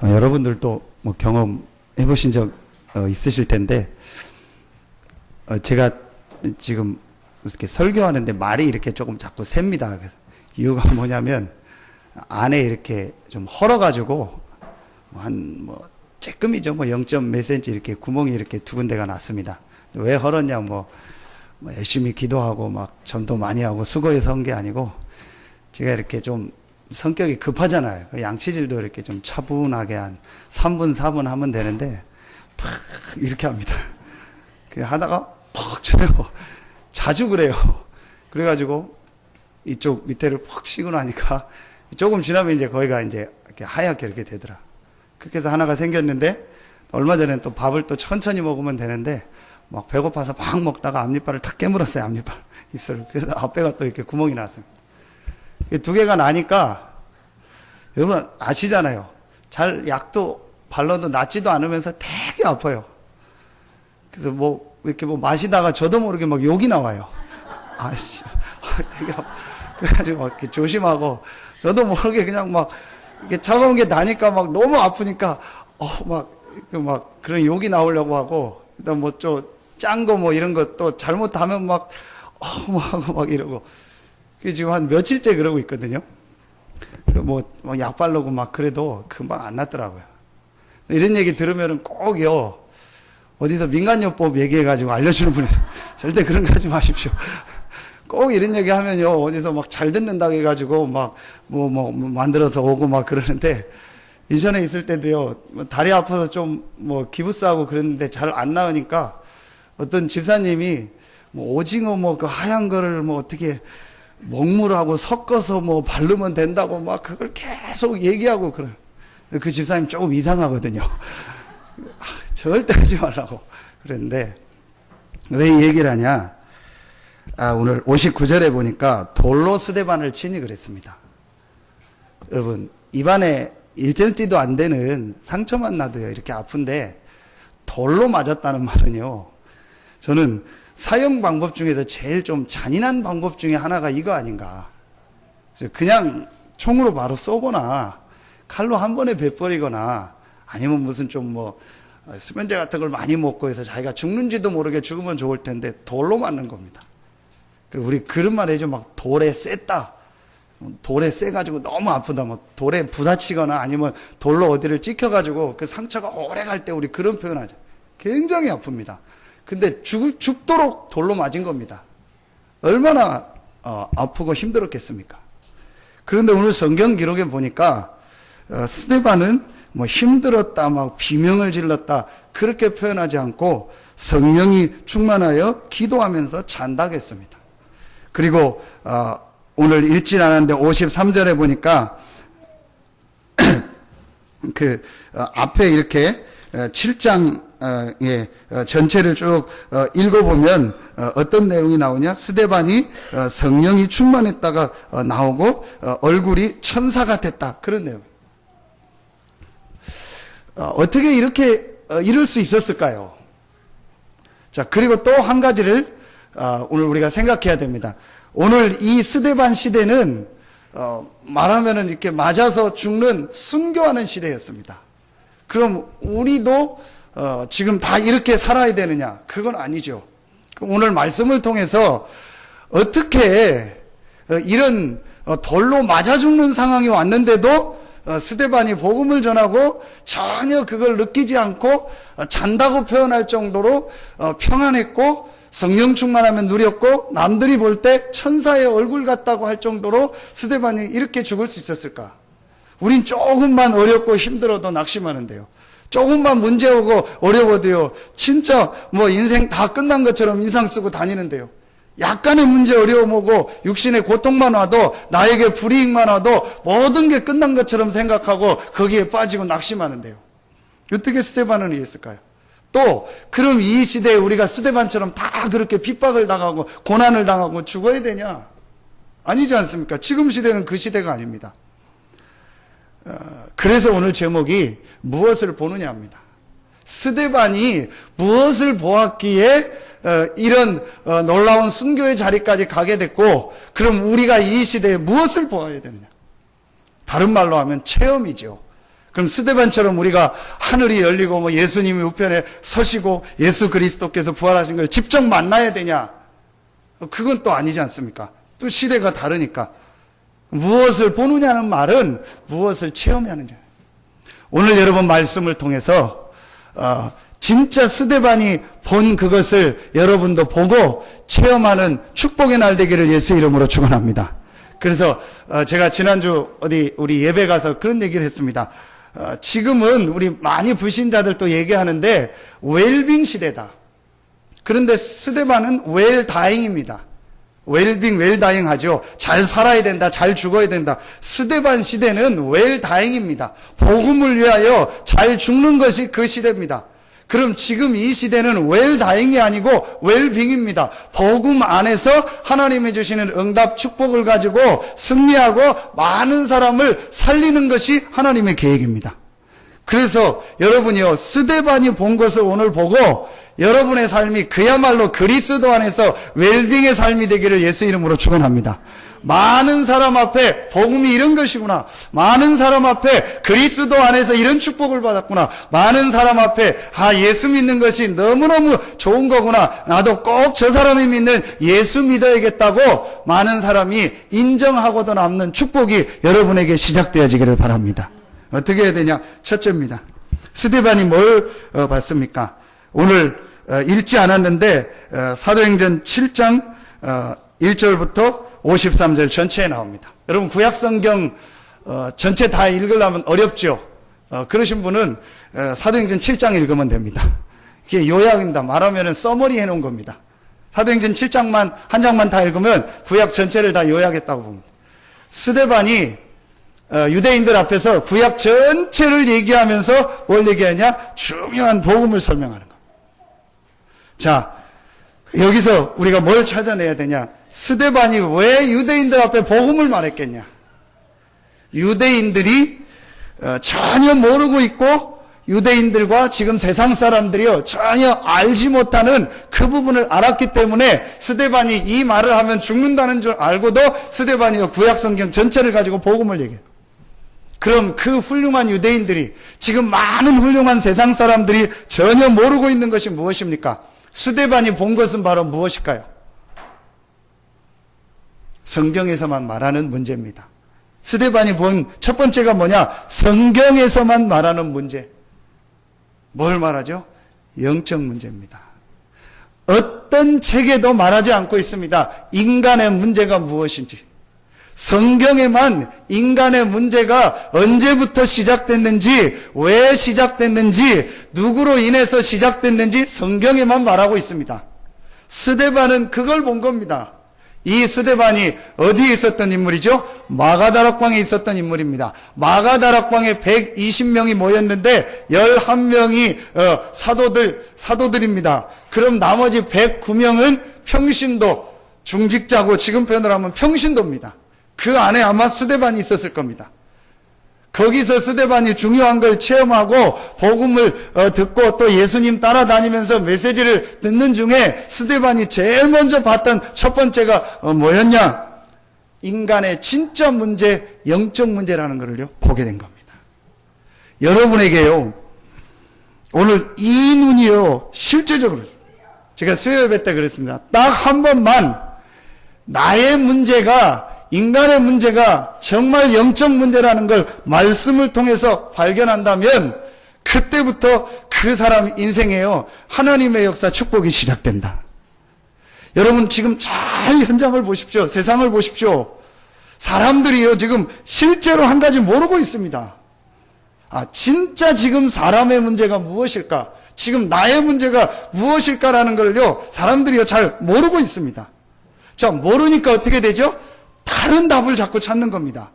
여러분들도 뭐 경험해 보신 적 있으실 텐데, 제가 지금 이렇게 설교하는데 말이 이렇게 조금 자꾸 셉니다. 이유가 뭐냐면 안에 이렇게 좀 헐어가지고 쬐끔이죠. 뭐 0. 몇 cm 이렇게 구멍이 이렇게 두 군데가 났습니다. 왜 헐었냐, 뭐 열심히 기도하고 막 전도 많이 하고 수고해서 한 게 아니고, 제가 이렇게 좀 성격이 급하잖아요. 양치질도 이렇게 좀 차분하게 한 3분, 4분 하면 되는데, 팍 이렇게 합니다. 하다가 퍽 쳐요. 자주 그래요. 그래가지고 이쪽 밑에를 퍽 씌고 나니까 조금 지나면 이제 거기가 이제 이렇게 하얗게 이렇게 되더라. 그렇게 해서 하나가 생겼는데, 얼마 전에 또 밥을 또 천천히 먹으면 되는데, 막 배고파서 막 먹다가 앞니빨을 탁 깨물었어요. 앞니빨, 입술을. 그래서 앞배가 또 이렇게 구멍이 났습니다. 두 개가 나니까, 여러분 아시잖아요. 잘 약도 발라도 낫지도 않으면서 되게 아파요. 그래서 뭐 이렇게 뭐 마시다가 저도 모르게 막 욕이 나와요. 아씨, 되게 아파. 그래가지고 막 이렇게 조심하고, 저도 모르게 그냥 막 이렇게 차가운 게 나니까 막 너무 아프니까 막 그런 욕이 나오려고 하고, 일단 뭐 좀 짠 거 뭐 이런 것도 잘못하면 막 이러고. 지금 한 며칠째 그러고 있거든요. 약 바르고 막 그래도 금방 안 낫더라고요. 이런 얘기 들으면은 꼭요, 어디서 민간요법 얘기해가지고 알려주는 분이 있어요. 절대 그런 거 하지 마십시오. 꼭 이런 얘기 하면요, 어디서 막 잘 듣는다고 해가지고 만들어서 오고 막 그러는데, 인천에 있을 때도요, 다리 아파서 좀 기부스하고 그랬는데 잘 안 나으니까 어떤 집사님이 오징어 그 하얀 거를 어떻게 먹물하고 섞어서 바르면 된다고 막 그걸 계속 얘기하고 그래. 그 집사님 조금 이상하거든요. 절대 하지 말라고 그랬는데, 왜 이 얘기를 하냐? 오늘 59절에 보니까 돌로 스데반을 치니 그랬습니다. 여러분, 입안에 1cm도 안 되는 상처만 나도요, 이렇게 아픈데 돌로 맞았다는 말은요, 저는 사형 방법 중에서 제일 좀 잔인한 방법 중에 하나가 이거 아닌가. 그냥 총으로 바로 쏘거나 칼로 한 번에 베버리거나, 아니면 무슨 좀 수면제 같은 걸 많이 먹고 해서 자기가 죽는지도 모르게 죽으면 좋을 텐데 돌로 맞는 겁니다. 우리 그런 말 해줘. 막 돌에 셌다, 돌에 쎄가지고 너무 아프다, 돌에 부딪히거나 아니면 돌로 어디를 찍혀가지고 그 상처가 오래 갈 때 우리 그런 표현 하죠. 굉장히 아픕니다. 근데 죽도록 돌로 맞은 겁니다. 얼마나 아프고 힘들었겠습니까? 그런데 오늘 성경 기록에 보니까 스데반은 힘들었다, 막 비명을 질렀다, 그렇게 표현하지 않고 성령이 충만하여 기도하면서 잔다겠습니다. 그리고 오늘 읽진 않았는데 53절에 보니까 앞에 이렇게 7장의 전체를 쭉 읽어보면 어떤 내용이 나오냐? 스데반이 성령이 충만했다가 나오고 얼굴이 천사가 됐다, 그런 내용. 어떻게 이렇게 이룰 수 있었을까요? 자, 그리고 또 한 가지를 오늘 우리가 생각해야 됩니다. 오늘 이 스데반 시대는 말하면은 이렇게 맞아서 죽는 순교하는 시대였습니다. 그럼 우리도 지금 다 이렇게 살아야 되느냐? 그건 아니죠. 오늘 말씀을 통해서 어떻게 이런 돌로 맞아 죽는 상황이 왔는데도 스데반이 복음을 전하고 전혀 그걸 느끼지 않고 잔다고 표현할 정도로 평안했고, 성령 충만하면 누렸고, 남들이 볼 때 천사의 얼굴 같다고 할 정도로 스데반이 이렇게 죽을 수 있었을까? 우린 조금만 어렵고 힘들어도 낙심하는데요. 조금만 문제 오고 어려워도요, 진짜 인생 다 끝난 것처럼 인상 쓰고 다니는데요. 약간의 문제 어려움 오고 육신의 고통만 와도, 나에게 불이익만 와도 모든 게 끝난 것처럼 생각하고 거기에 빠지고 낙심하는데요. 어떻게 스데반은 이랬을까요? 또 그럼 이 시대에 우리가 스데반처럼 다 그렇게 핍박을 당하고 고난을 당하고 죽어야 되냐? 아니지 않습니까? 지금 시대는 그 시대가 아닙니다. 그래서 오늘 제목이 무엇을 보느냐입니다. 스데반이 무엇을 보았기에 이런 놀라운 순교의 자리까지 가게 됐고, 그럼 우리가 이 시대에 무엇을 보아야 되느냐? 다른 말로 하면 체험이죠. 그럼 스데반처럼 우리가 하늘이 열리고 뭐 예수님이 우편에 서시고 예수 그리스도께서 부활하신 걸 직접 만나야 되냐? 그건 또 아니지 않습니까? 또 시대가 다르니까. 무엇을 보느냐는 말은 무엇을 체험하느냐. 오늘 여러분 말씀을 통해서 진짜 스데반이 본 그것을 여러분도 보고 체험하는 축복의 날 되기를 예수 이름으로 축원합니다. 그래서 제가 지난주 우리 예배 가서 그런 얘기를 했습니다. 지금은 우리 많이 불신자들도 얘기하는데 웰빙 시대다. 그런데 스데반은 웰다잉입니다. 웰빙, 웰다잉 하죠. 잘 살아야 된다, 잘 죽어야 된다. 스데반 시대는 웰다잉입니다. 복음을 위하여 잘 죽는 것이 그 시대입니다. 그럼 지금 이 시대는 웰다잉이 아니고 웰빙입니다. 복음 안에서 하나님이 주시는 응답 축복을 가지고 승리하고 많은 사람을 살리는 것이 하나님의 계획입니다. 그래서 여러분이요, 스데반이 본 것을 오늘 보고 여러분의 삶이 그야말로 그리스도 안에서 웰빙의 삶이 되기를 예수 이름으로 축원합니다. 많은 사람 앞에 복음이 이런 것이구나. 많은 사람 앞에 그리스도 안에서 이런 축복을 받았구나. 많은 사람 앞에 예수 믿는 것이 너무너무 좋은 거구나. 나도 꼭 저 사람이 믿는 예수 믿어야겠다고 많은 사람이 인정하고도 남는 축복이 여러분에게 시작되어지기를 바랍니다. 어떻게 해야 되냐? 첫째입니다. 스데반이 뭘 봤습니까? 오늘 읽지 않았는데 사도행전 7장 1절부터 53절 전체에 나옵니다. 여러분 구약성경 전체 다 읽으려면 어렵죠. 그러신 분은 사도행전 7장 읽으면 됩니다. 이게 요약입니다. 말하면 써머리 해놓은 겁니다. 사도행전 7장만 한 장만 다 읽으면 구약 전체를 다 요약했다고 봅니다. 스데반이 유대인들 앞에서 구약 전체를 얘기하면서 뭘 얘기하냐? 중요한 복음을 설명하는 겁니다. 자, 여기서 우리가 뭘 찾아내야 되냐? 스데반이 왜 유대인들 앞에 복음을 말했겠냐? 유대인들이 전혀 모르고 있고 유대인들과 지금 세상 사람들이요 전혀 알지 못하는 그 부분을 알았기 때문에 스데반이 이 말을 하면 죽는다는 줄 알고도 스데반이 구약성경 전체를 가지고 복음을 얘기해요. 그럼 그 훌륭한 유대인들이 지금 많은 훌륭한 세상 사람들이 전혀 모르고 있는 것이 무엇입니까? 스데반이 본 것은 바로 무엇일까요? 성경에서만 말하는 문제입니다. 스데반이 본 첫 번째가 뭐냐? 성경에서만 말하는 문제. 뭘 말하죠? 영적 문제입니다. 어떤 책에도 말하지 않고 있습니다. 인간의 문제가 무엇인지. 성경에만 인간의 문제가 언제부터 시작됐는지, 왜 시작됐는지, 누구로 인해서 시작됐는지 성경에만 말하고 있습니다. 스데반은 그걸 본 겁니다. 이 스데반이 어디에 있었던 인물이죠? 마가다락방에 있었던 인물입니다. 마가다락방에 120명이 모였는데 11명이 사도들입니다. 그럼 나머지 109명은 평신도, 중직자고 지금 표현을 하면 평신도입니다. 그 안에 아마 스데반이 있었을 겁니다. 거기서 스데반이 중요한 걸 체험하고 복음을 듣고 또 예수님 따라다니면서 메시지를 듣는 중에 스데반이 제일 먼저 봤던 첫 번째가 뭐였냐? 인간의 진짜 문제, 영적 문제라는 것을요 보게 된 겁니다. 여러분에게요 오늘 이 눈이요 실제적으로 제가 수요예배 때 그랬습니다. 딱 한 번만 나의 문제가, 인간의 문제가 정말 영적 문제라는 걸 말씀을 통해서 발견한다면 그때부터 그 사람 인생에요 하나님의 역사, 축복이 시작된다. 여러분 지금 잘 현장을 보십시오. 세상을 보십시오. 사람들이요 지금 실제로 한 가지 모르고 있습니다. 진짜 지금 사람의 문제가 무엇일까? 지금 나의 문제가 무엇일까라는 걸요 사람들이요 잘 모르고 있습니다. 자, 모르니까 어떻게 되죠? 다른 답을 자꾸 찾는 겁니다.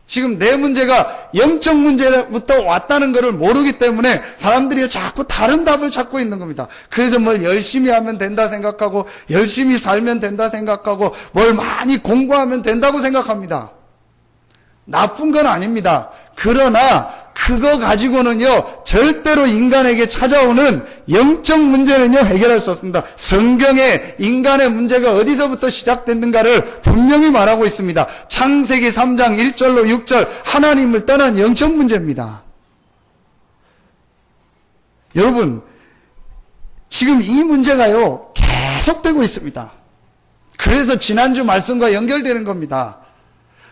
지금 내 문제가 영적 문제부터 왔다는 것을 모르기 때문에 사람들이 자꾸 다른 답을 찾고 있는 겁니다. 그래서 뭘 열심히 하면 된다 생각하고, 열심히 살면 된다 생각하고, 뭘 많이 공부하면 된다고 생각합니다. 나쁜 건 아닙니다. 그러나 그 그거 가지고는요, 절대로 인간에게 찾아오는 영적 문제는요, 해결할 수 없습니다. 성경에 인간의 문제가 어디서부터 시작됐는가를 분명히 말하고 있습니다. 창세기 3장 1절로 6절, 하나님을 떠난 영적 문제입니다. 여러분, 지금 이 문제가요, 계속되고 있습니다. 그래서 지난주 말씀과 연결되는 겁니다.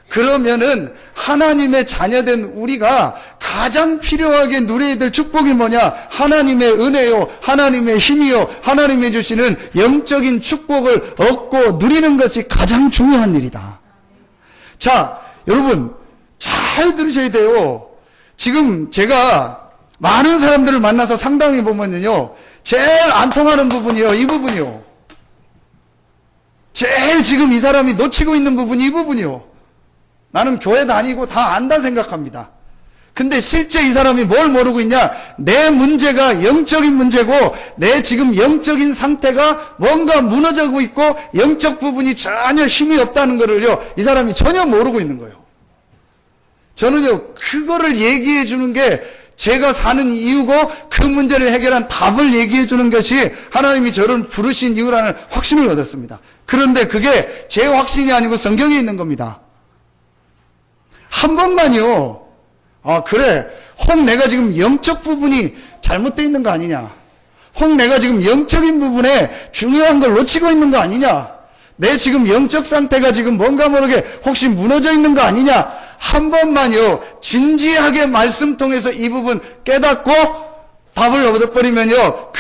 그러면은 하나님의 자녀된 우리가 가장 필요하게 누려야 될 축복이 뭐냐? 하나님의 은혜요, 하나님의 힘이요, 하나님이 주시는 영적인 축복을 얻고 누리는 것이 가장 중요한 일이다. 자, 여러분 잘 들으셔야 돼요. 지금 제가 많은 사람들을 만나서 상담해 보면요, 제일 안 통하는 부분이요, 이 부분이요. 제일 지금 이 사람이 놓치고 있는 부분이 이 부분이요. 나는 교회 다니고 다 안다 생각합니다. 근데 실제 이 사람이 뭘 모르고 있냐? 내 문제가 영적인 문제고, 내 지금 영적인 상태가 뭔가 무너지고 있고, 영적 부분이 전혀 힘이 없다는 것을요, 이 사람이 전혀 모르고 있는 거예요. 저는요, 그거를 얘기해 주는 게 제가 사는 이유고, 그 문제를 해결한 답을 얘기해 주는 것이 하나님이 저를 부르신 이유라는 확신을 얻었습니다. 그런데 그게 제 확신이 아니고 성경에 있는 겁니다. 한 번만요, 그래, 혹 내가 지금 영적 부분이 잘못되어 있는 거 아니냐, 혹 내가 지금 영적인 부분에 중요한 걸 놓치고 있는 거 아니냐, 내 지금 영적 상태가 지금 뭔가 모르게 혹시 무너져 있는 거 아니냐, 한 번만요, 진지하게 말씀 통해서 이 부분 깨닫고 답을 얻어버리면요,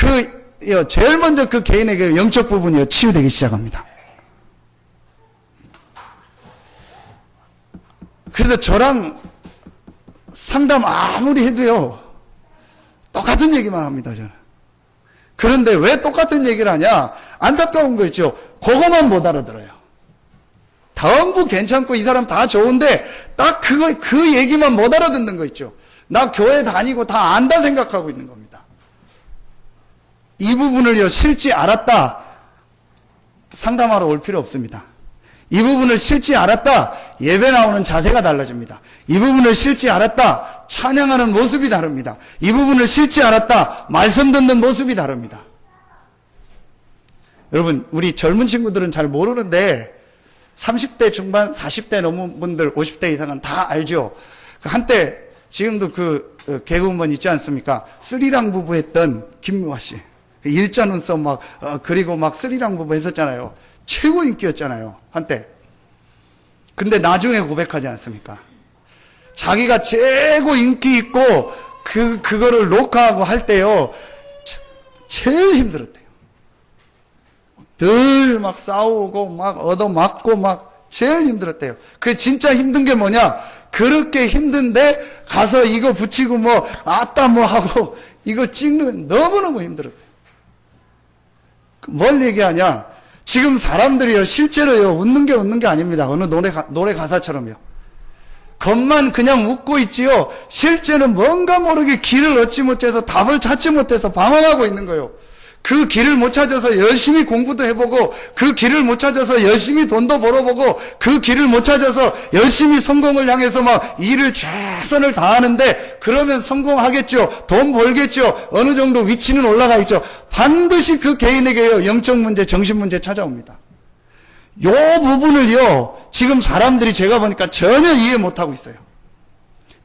제일 먼저 그 개인에게 영적 부분이요, 치유되기 시작합니다. 그래서 저랑 상담 아무리 해도요, 똑같은 얘기만 합니다, 저는. 그런데 왜 똑같은 얘기를 하냐? 안타까운 거 있죠. 그거만 못 알아들어요. 전부 괜찮고 이 사람 다 좋은데 딱 그 얘기만 못 알아듣는 거 있죠. 나 교회 다니고 다 안다 생각하고 있는 겁니다. 이 부분을요, 실지 알았다, 상담하러 올 필요 없습니다. 이 부분을 실지 알았다, 예배 나오는 자세가 달라집니다. 이 부분을 실지 알았다, 찬양하는 모습이 다릅니다. 이 부분을 실지 알았다, 말씀 듣는 모습이 다릅니다. 여러분, 우리 젊은 친구들은 잘 모르는데 30대 중반, 40대 넘은 분들, 50대 이상은 다 알죠. 한때 지금도 개그우먼 있지 않습니까? 스리랑 부부 했던 김미화 씨. 일자 눈썹 그리고 막 스리랑 부부 했었잖아요. 최고 인기였잖아요, 한때. 근데 나중에 고백하지 않습니까? 자기가 최고 인기 있고 그거를 녹화하고 할 때요, 제일 힘들었대요. 늘 막 싸우고 막 얻어맞고 막 제일 힘들었대요. 그게 진짜 힘든 게 뭐냐? 그렇게 힘든데 가서 이거 붙이고 아따 하고 이거 찍는 너무너무 힘들었대요. 뭘 얘기하냐? 지금 사람들이요, 실제로요, 웃는 게 아닙니다. 어느 노래 가사처럼요. 겉만 그냥 웃고 있지요, 실제는 뭔가 모르게 길을 얻지 못해서, 답을 찾지 못해서 방황하고 있는 거예요. 그 길을 못 찾아서 열심히 공부도 해보고, 그 길을 못 찾아서 열심히 돈도 벌어보고, 그 길을 못 찾아서 열심히 성공을 향해서 일을 최선을 다하는데, 그러면 성공하겠죠, 돈 벌겠죠, 어느 정도 위치는 올라가 있죠. 반드시 그 개인에게요, 영적 문제, 정신 문제 찾아옵니다. 요 부분을요, 지금 사람들이 제가 보니까 전혀 이해 못하고 있어요.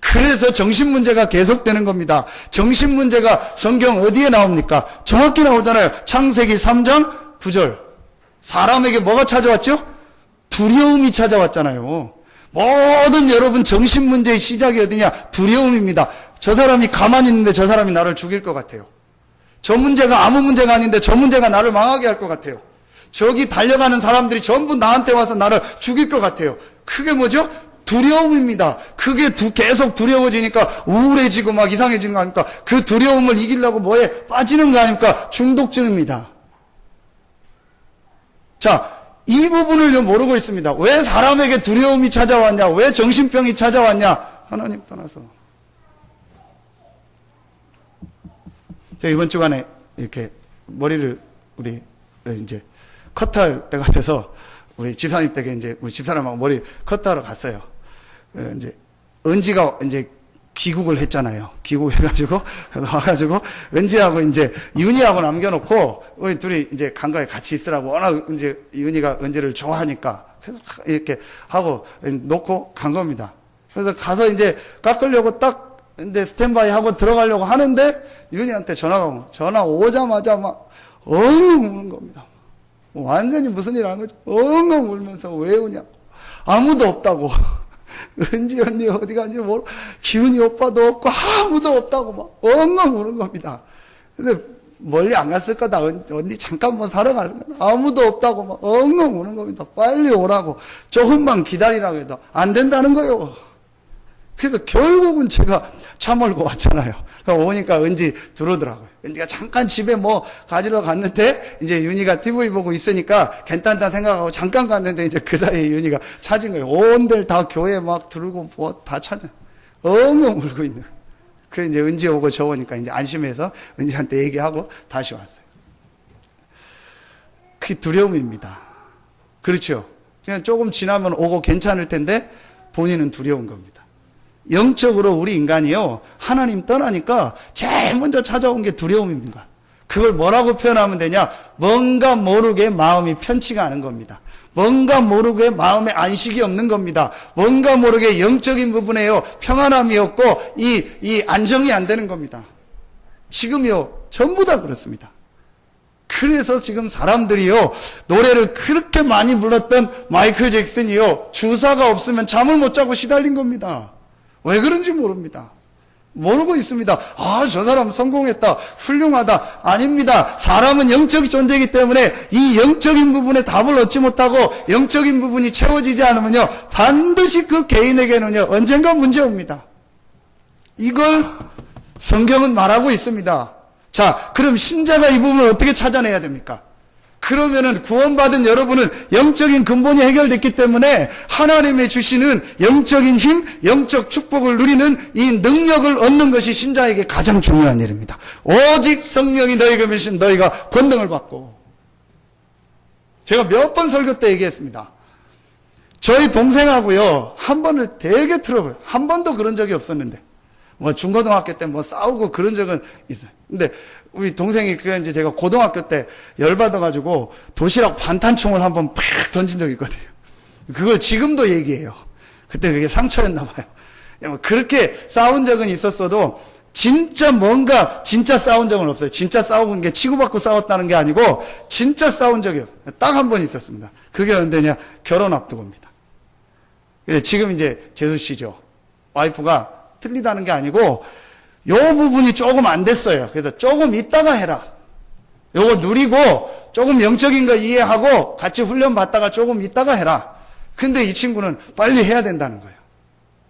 그래서 정신 문제가 계속되는 겁니다. 정신 문제가 성경 어디에 나옵니까? 정확히 나오잖아요. 창세기 3장 9절. 사람에게 뭐가 찾아왔죠? 두려움이 찾아왔잖아요. 모든 여러분 정신 문제의 시작이 어디냐? 두려움입니다. 저 사람이 가만히 있는데 저 사람이 나를 죽일 것 같아요. 저 문제가 아무 문제가 아닌데 저 문제가 나를 망하게 할 것 같아요. 저기 달려가는 사람들이 전부 나한테 와서 나를 죽일 것 같아요. 그게 뭐죠? 두려움입니다. 그게 계속 두려워지니까 우울해지고 이상해지는 거 아닙니까? 그 두려움을 이기려고 뭐에 빠지는 거 아닙니까? 중독증입니다. 자, 이 부분을 모르고 있습니다. 왜 사람에게 두려움이 찾아왔냐? 왜 정신병이 찾아왔냐? 하나님 떠나서. 제가 이번 주간에 이렇게 머리를 우리 이제 컷할 때가 돼서 우리 집사님 댁에 이제 우리 집사람하고 머리 컷하러 갔어요. 이제 은지가 이제 귀국을 했잖아요. 귀국해가지고, 와가지고, 은지하고 이제, 윤희하고 남겨놓고, 우리 둘이 이제 강가에 같이 있으라고, 워낙 이제, 윤희가 은지를 좋아하니까, 계속 이렇게 하고, 놓고 간 겁니다. 그래서 가서 이제, 깎으려고 딱, 이제 스탠바이 하고 들어가려고 하는데, 윤희한테 전화 오자마자 막, 엉엉 우는 겁니다. 완전히 무슨 일 하는 거죠? 엉엉 울면서 왜 우냐? 아무도 없다고. 은지 언니 어디 가는지 모르고, 기훈이 오빠도 없고, 아무도 없다고 막, 엉엉 우는 겁니다. 근데 멀리 안 갔을 거다. 언니 잠깐 뭐 사러 갔을 거다. 아무도 없다고 막, 엉엉 우는 겁니다. 빨리 오라고. 조금만 기다리라고 해도 안 된다는 거예요. 그래서 결국은 제가 차 몰고 왔잖아요. 오니까 은지 들어오더라고요. 은지가 잠깐 집에 뭐 가지러 갔는데, 이제 윤희가 TV 보고 있으니까 괜찮다 생각하고 잠깐 갔는데, 이제 그 사이에 윤희가 찾은 거예요. 온 데를 다 교회 막 들고 뭐 다 찾아. 엉엉 울고 있는. 그래 이제 은지 오고 저 오니까 이제 안심해서 은지한테 얘기하고 다시 왔어요. 그게 두려움입니다. 그렇죠. 그냥 조금 지나면 오고 괜찮을 텐데, 본인은 두려운 겁니다. 영적으로 우리 인간이요, 하나님 떠나니까 제일 먼저 찾아온 게 두려움입니다. 그걸 뭐라고 표현하면 되냐? 뭔가 모르게 마음이 편치가 않은 겁니다. 뭔가 모르게 마음에 안식이 없는 겁니다. 뭔가 모르게 영적인 부분에요, 평안함이 없고 이 안정이 안 되는 겁니다. 지금요, 전부 다 그렇습니다. 그래서 지금 사람들이요, 노래를 그렇게 많이 불렀던 마이클 잭슨이요, 주사가 없으면 잠을 못 자고 시달린 겁니다. 왜 그런지 모릅니다. 모르고 있습니다. 아, 저 사람 성공했다, 훌륭하다. 아닙니다. 사람은 영적 존재이기 때문에 이 영적인 부분에 답을 얻지 못하고 영적인 부분이 채워지지 않으면요, 반드시 그 개인에게는요, 언젠가 문제 옵니다. 이걸 성경은 말하고 있습니다. 자, 그럼 신자가 이 부분을 어떻게 찾아내야 됩니까? 그러면은 구원받은 여러분은 영적인 근본이 해결됐기 때문에 하나님의 주시는 영적인 힘, 영적 축복을 누리는 이 능력을 얻는 것이 신자에게 가장 중요한 일입니다. 오직 성령이 너희에게 계신 너희가 권능을 받고. 제가 몇 번 설교 때 얘기했습니다. 저희 동생하고요, 한 번을 되게 트러블, 한 번도 그런 적이 없었는데, 뭐 중고등학교 때 뭐 싸우고 그런 적은 있어요. 근데 우리 동생이 그게 이제 제가 고등학교 때 열받아가지고 도시락 반탄총을 한번 팍 던진 적이 있거든요. 그걸 지금도 얘기해요. 그때 그게 상처였나 봐요. 그렇게 싸운 적은 있었어도 진짜 뭔가 진짜 싸운 적은 없어요. 진짜 싸운 게 치고받고 싸웠다는 게 아니고 진짜 싸운 적이요. 딱 한 번 있었습니다. 그게 언제냐? 결혼 앞두고입니다. 지금 이제 재수 씨죠. 와이프가 틀리다는 게 아니고 요 부분이 조금 안 됐어요. 그래서 조금 이따가 해라. 요거 누리고 조금 영적인 거 이해하고 같이 훈련 받다가 조금 이따가 해라. 근데 이 친구는 빨리 해야 된다는 거예요.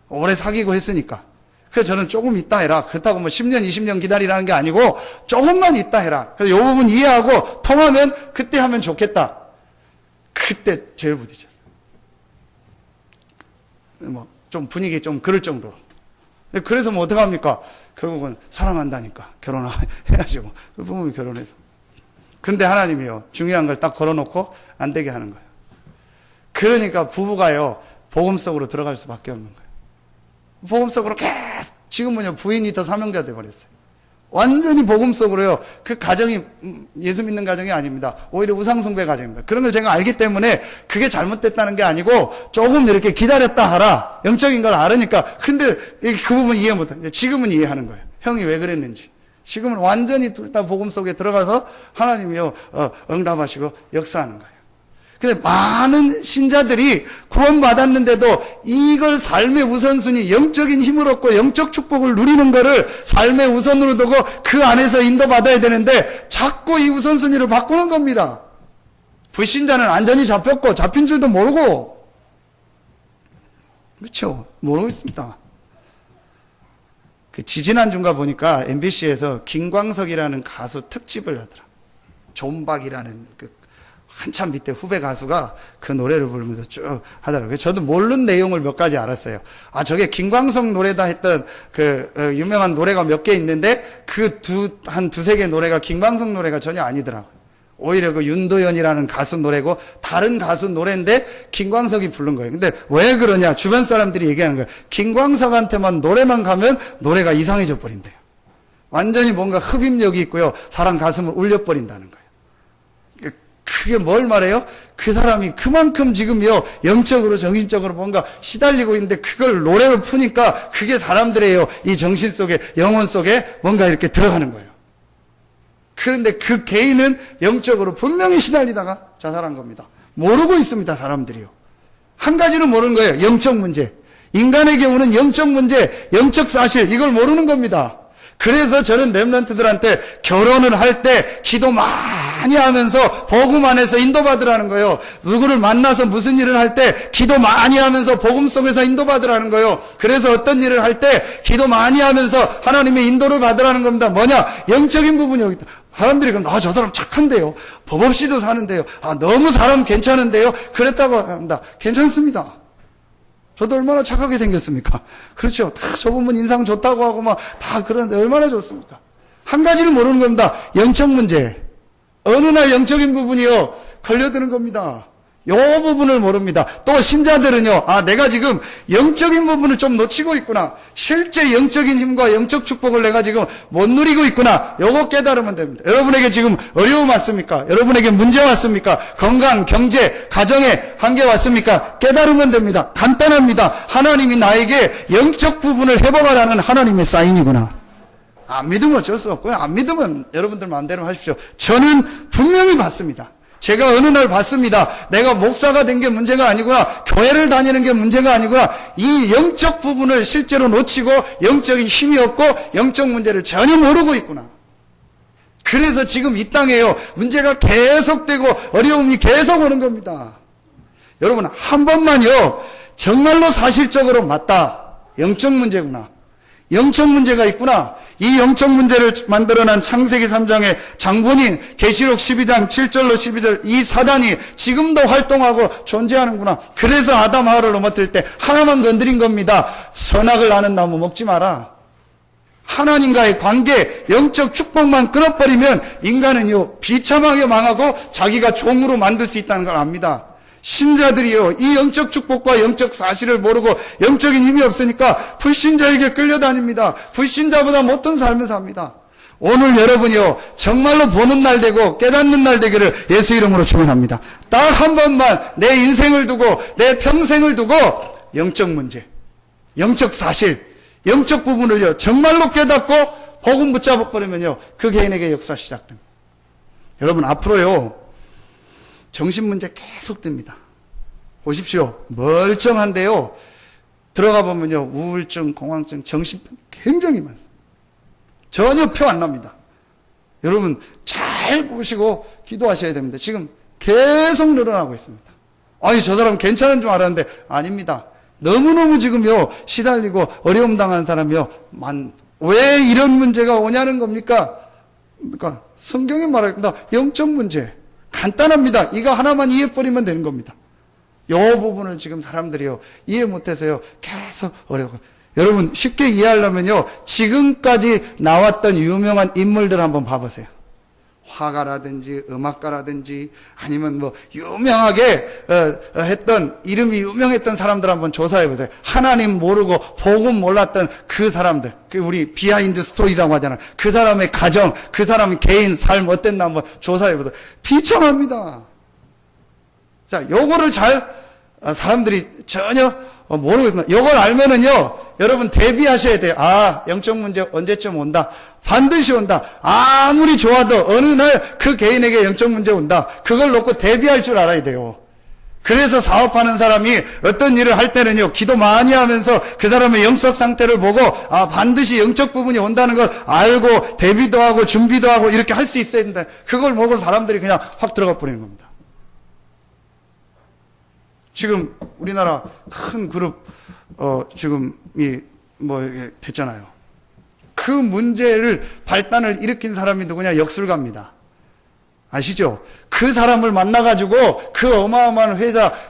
오래 사귀고 했으니까. 그래서 저는 조금 이따 해라. 그렇다고 뭐 10년, 20년 기다리라는 게 아니고 조금만 이따 해라. 그래서 요 부분 이해하고 통하면 그때 하면 좋겠다. 그때 제일 부딪혀요. 뭐 좀 분위기 좀 그럴 정도로. 그래서 뭐 어떡합니까? 결국은 사랑한다니까 결혼해야지 뭐. 그 부분이 결혼해서. 근데 하나님이요, 중요한 걸 딱 걸어놓고 안 되게 하는 거예요. 그러니까 부부가요, 복음 속으로 들어갈 수밖에 없는 거예요. 복음 속으로 계속, 지금은요, 부인이 더 사명자 돼버렸어요. 완전히 복음 속으로요, 그 가정이 예수 믿는 가정이 아닙니다. 오히려 우상숭배 가정입니다. 그런 걸 제가 알기 때문에 그게 잘못됐다는 게 아니고 조금 이렇게 기다렸다 하라. 영적인 걸 알으니까. 근데 그 부분 이해 못해. 지금은 이해하는 거예요. 형이 왜 그랬는지. 지금은 완전히 둘 다 복음 속에 들어가서 하나님이요, 응답하시고 역사하는 거예요. 근데 많은 신자들이 구원받았는데도 이걸 삶의 우선순위, 영적인 힘을 얻고 영적 축복을 누리는 거를 삶의 우선으로 두고 그 안에서 인도받아야 되는데 자꾸 이 우선순위를 바꾸는 겁니다. 불신자는 안전히 잡혔고 잡힌 줄도 모르고. 그렇죠. 모르고 있습니다. 그 지지난주인가 보니까 MBC에서 김광석이라는 가수 특집을 하더라. 존박이라는 그 한참 밑에 후배 가수가 그 노래를 부르면서 쭉 하더라고요. 저도 모르는 내용을 몇 가지 알았어요. 아, 저게 김광석 노래다 했던 그 유명한 노래가 몇 개 있는데 그 한 두세 개 노래가 김광석 노래가 전혀 아니더라고요. 오히려 그 윤도현이라는 가수 노래고 다른 가수 노래인데 김광석이 부른 거예요. 근데 왜 그러냐? 주변 사람들이 얘기하는 거예요. 김광석한테만 노래만 가면 노래가 이상해져 버린대요. 완전히 뭔가 흡입력이 있고요. 사람 가슴을 울려버린다는 거예요. 그게 뭘 말해요? 그 사람이 그만큼 지금요, 영적으로, 정신적으로 뭔가 시달리고 있는데 그걸 노래로 푸니까 그게 사람들의요, 이 정신 속에, 영혼 속에 뭔가 이렇게 들어가는 거예요. 그런데 그 개인은 영적으로 분명히 시달리다가 자살한 겁니다. 모르고 있습니다, 사람들이요. 한 가지는 모르는 거예요. 영적 문제. 인간에게 오는 영적 문제, 영적 사실, 이걸 모르는 겁니다. 그래서 저는 렘넌트들한테 결혼을 할 때 기도 많이 하면서 복음 안에서 인도받으라는 거예요. 누구를 만나서 무슨 일을 할 때 기도 많이 하면서 복음 속에서 인도받으라는 거예요. 그래서 어떤 일을 할 때 기도 많이 하면서 하나님의 인도를 받으라는 겁니다. 뭐냐? 영적인 부분이 여기 있다. 사람들이 그럼 저 사람 착한데요. 법 없이도 사는데요. 너무 사람 괜찮은데요. 그랬다고 합니다. 괜찮습니다. 저도 얼마나 착하게 생겼습니까? 그렇죠. 다 저분은 인상 좋다고 하고 막 다 그런데 얼마나 좋습니까? 한 가지를 모르는 겁니다. 영적 문제. 어느 날 영적인 부분이요, 걸려드는 겁니다. 요 부분을 모릅니다. 또 신자들은요, 내가 지금 영적인 부분을 좀 놓치고 있구나. 실제 영적인 힘과 영적 축복을 내가 지금 못 누리고 있구나. 요거 깨달으면 됩니다. 여러분에게 지금 어려움 왔습니까? 여러분에게 문제 왔습니까? 건강, 경제, 가정에 한계 왔습니까? 깨달으면 됩니다. 간단합니다. 하나님이 나에게 영적 부분을 회복하라는 하나님의 사인이구나. 안 믿으면 어쩔 수 없고요. 안 믿으면 여러분들 마음대로 하십시오. 저는 분명히 봤습니다. 제가 어느 날 봤습니다. 내가 목사가 된 게 문제가 아니구나. 교회를 다니는 게 문제가 아니구나. 이 영적 부분을 실제로 놓치고 영적인 힘이 없고 영적 문제를 전혀 모르고 있구나. 그래서 지금 이 땅에요, 문제가 계속되고 어려움이 계속 오는 겁니다. 여러분, 한 번만요, 정말로 사실적으로 맞다. 영적 문제구나. 영적 문제가 있구나. 이 영적 문제를 만들어낸 창세기 3장의 장본인, 계시록 12장 7절로 12절, 이 사단이 지금도 활동하고 존재하는구나. 그래서 아담 하와를 넘어뜨릴 때 하나만 건드린 겁니다. 선악을 아는 나무 먹지 마라. 하나님과의 관계, 영적 축복만 끊어버리면 인간은요, 비참하게 망하고 자기가 종으로 만들 수 있다는 걸 압니다. 신자들이요, 이 영적 축복과 영적 사실을 모르고 영적인 힘이 없으니까 불신자에게 끌려다닙니다. 불신자보다 못한 삶을 삽니다. 오늘 여러분이요, 정말로 보는 날 되고 깨닫는 날 되기를 예수 이름으로 축원합니다. 딱 한 번만 내 인생을 두고 내 평생을 두고 영적 문제, 영적 사실, 영적 부분을요, 정말로 깨닫고 복음 붙잡아 버리면요, 그 개인에게 역사 시작됩니다. 여러분, 앞으로요, 정신 문제 계속됩니다. 보십시오. 멀쩡한데요, 들어가 보면요, 우울증, 공황증, 정신병 굉장히 많습니다. 전혀 표 안 납니다. 여러분, 잘 보시고 기도하셔야 됩니다. 지금 계속 늘어나고 있습니다. 아니, 저 사람 괜찮은 줄 알았는데 아닙니다. 너무너무 지금요, 시달리고 어려움 당하는 사람이요, 왜 이런 문제가 오냐는 겁니까? 그러니까 성경이 말합니다. 영적 문제. 간단합니다. 이거 하나만 이해버리면 되는 겁니다. 이 부분을 지금 사람들이요, 이해 못해서요, 계속 어려워. 여러분, 쉽게 이해하려면요, 지금까지 나왔던 유명한 인물들 한번 봐보세요. 화가라든지 음악가라든지 아니면 뭐 유명하게 했던, 이름이 유명했던 사람들 한번 조사해 보세요. 하나님 모르고 복음 몰랐던 그 사람들, 그 우리 비하인드 스토리라고 하잖아요. 그 사람의 가정, 그 사람의 개인 삶 어땠나 한번 조사해 보세요. 비참합니다. 자, 요거를 잘 사람들이 전혀 모르고 있습니다. 요걸 알면은요, 여러분 대비하셔야 돼요. 영적 문제 언제쯤 온다. 반드시 온다. 아무리 좋아도 어느 날 그 개인에게 영적 문제 온다. 그걸 놓고 대비할 줄 알아야 돼요. 그래서 사업하는 사람이 어떤 일을 할 때는요, 기도 많이 하면서 그 사람의 영적 상태를 보고 반드시 영적 부분이 온다는 걸 알고 대비도 하고 준비도 하고 이렇게 할 수 있어야 된다. 그걸 보고 사람들이 그냥 확 들어가 버리는 겁니다. 지금 우리나라 큰 그룹 지금이 됐잖아요. 그 문제를 발단을 일으킨 사람이 누구냐? 역술가입니다. 아시죠? 그 사람을 만나가지고 그 어마어마한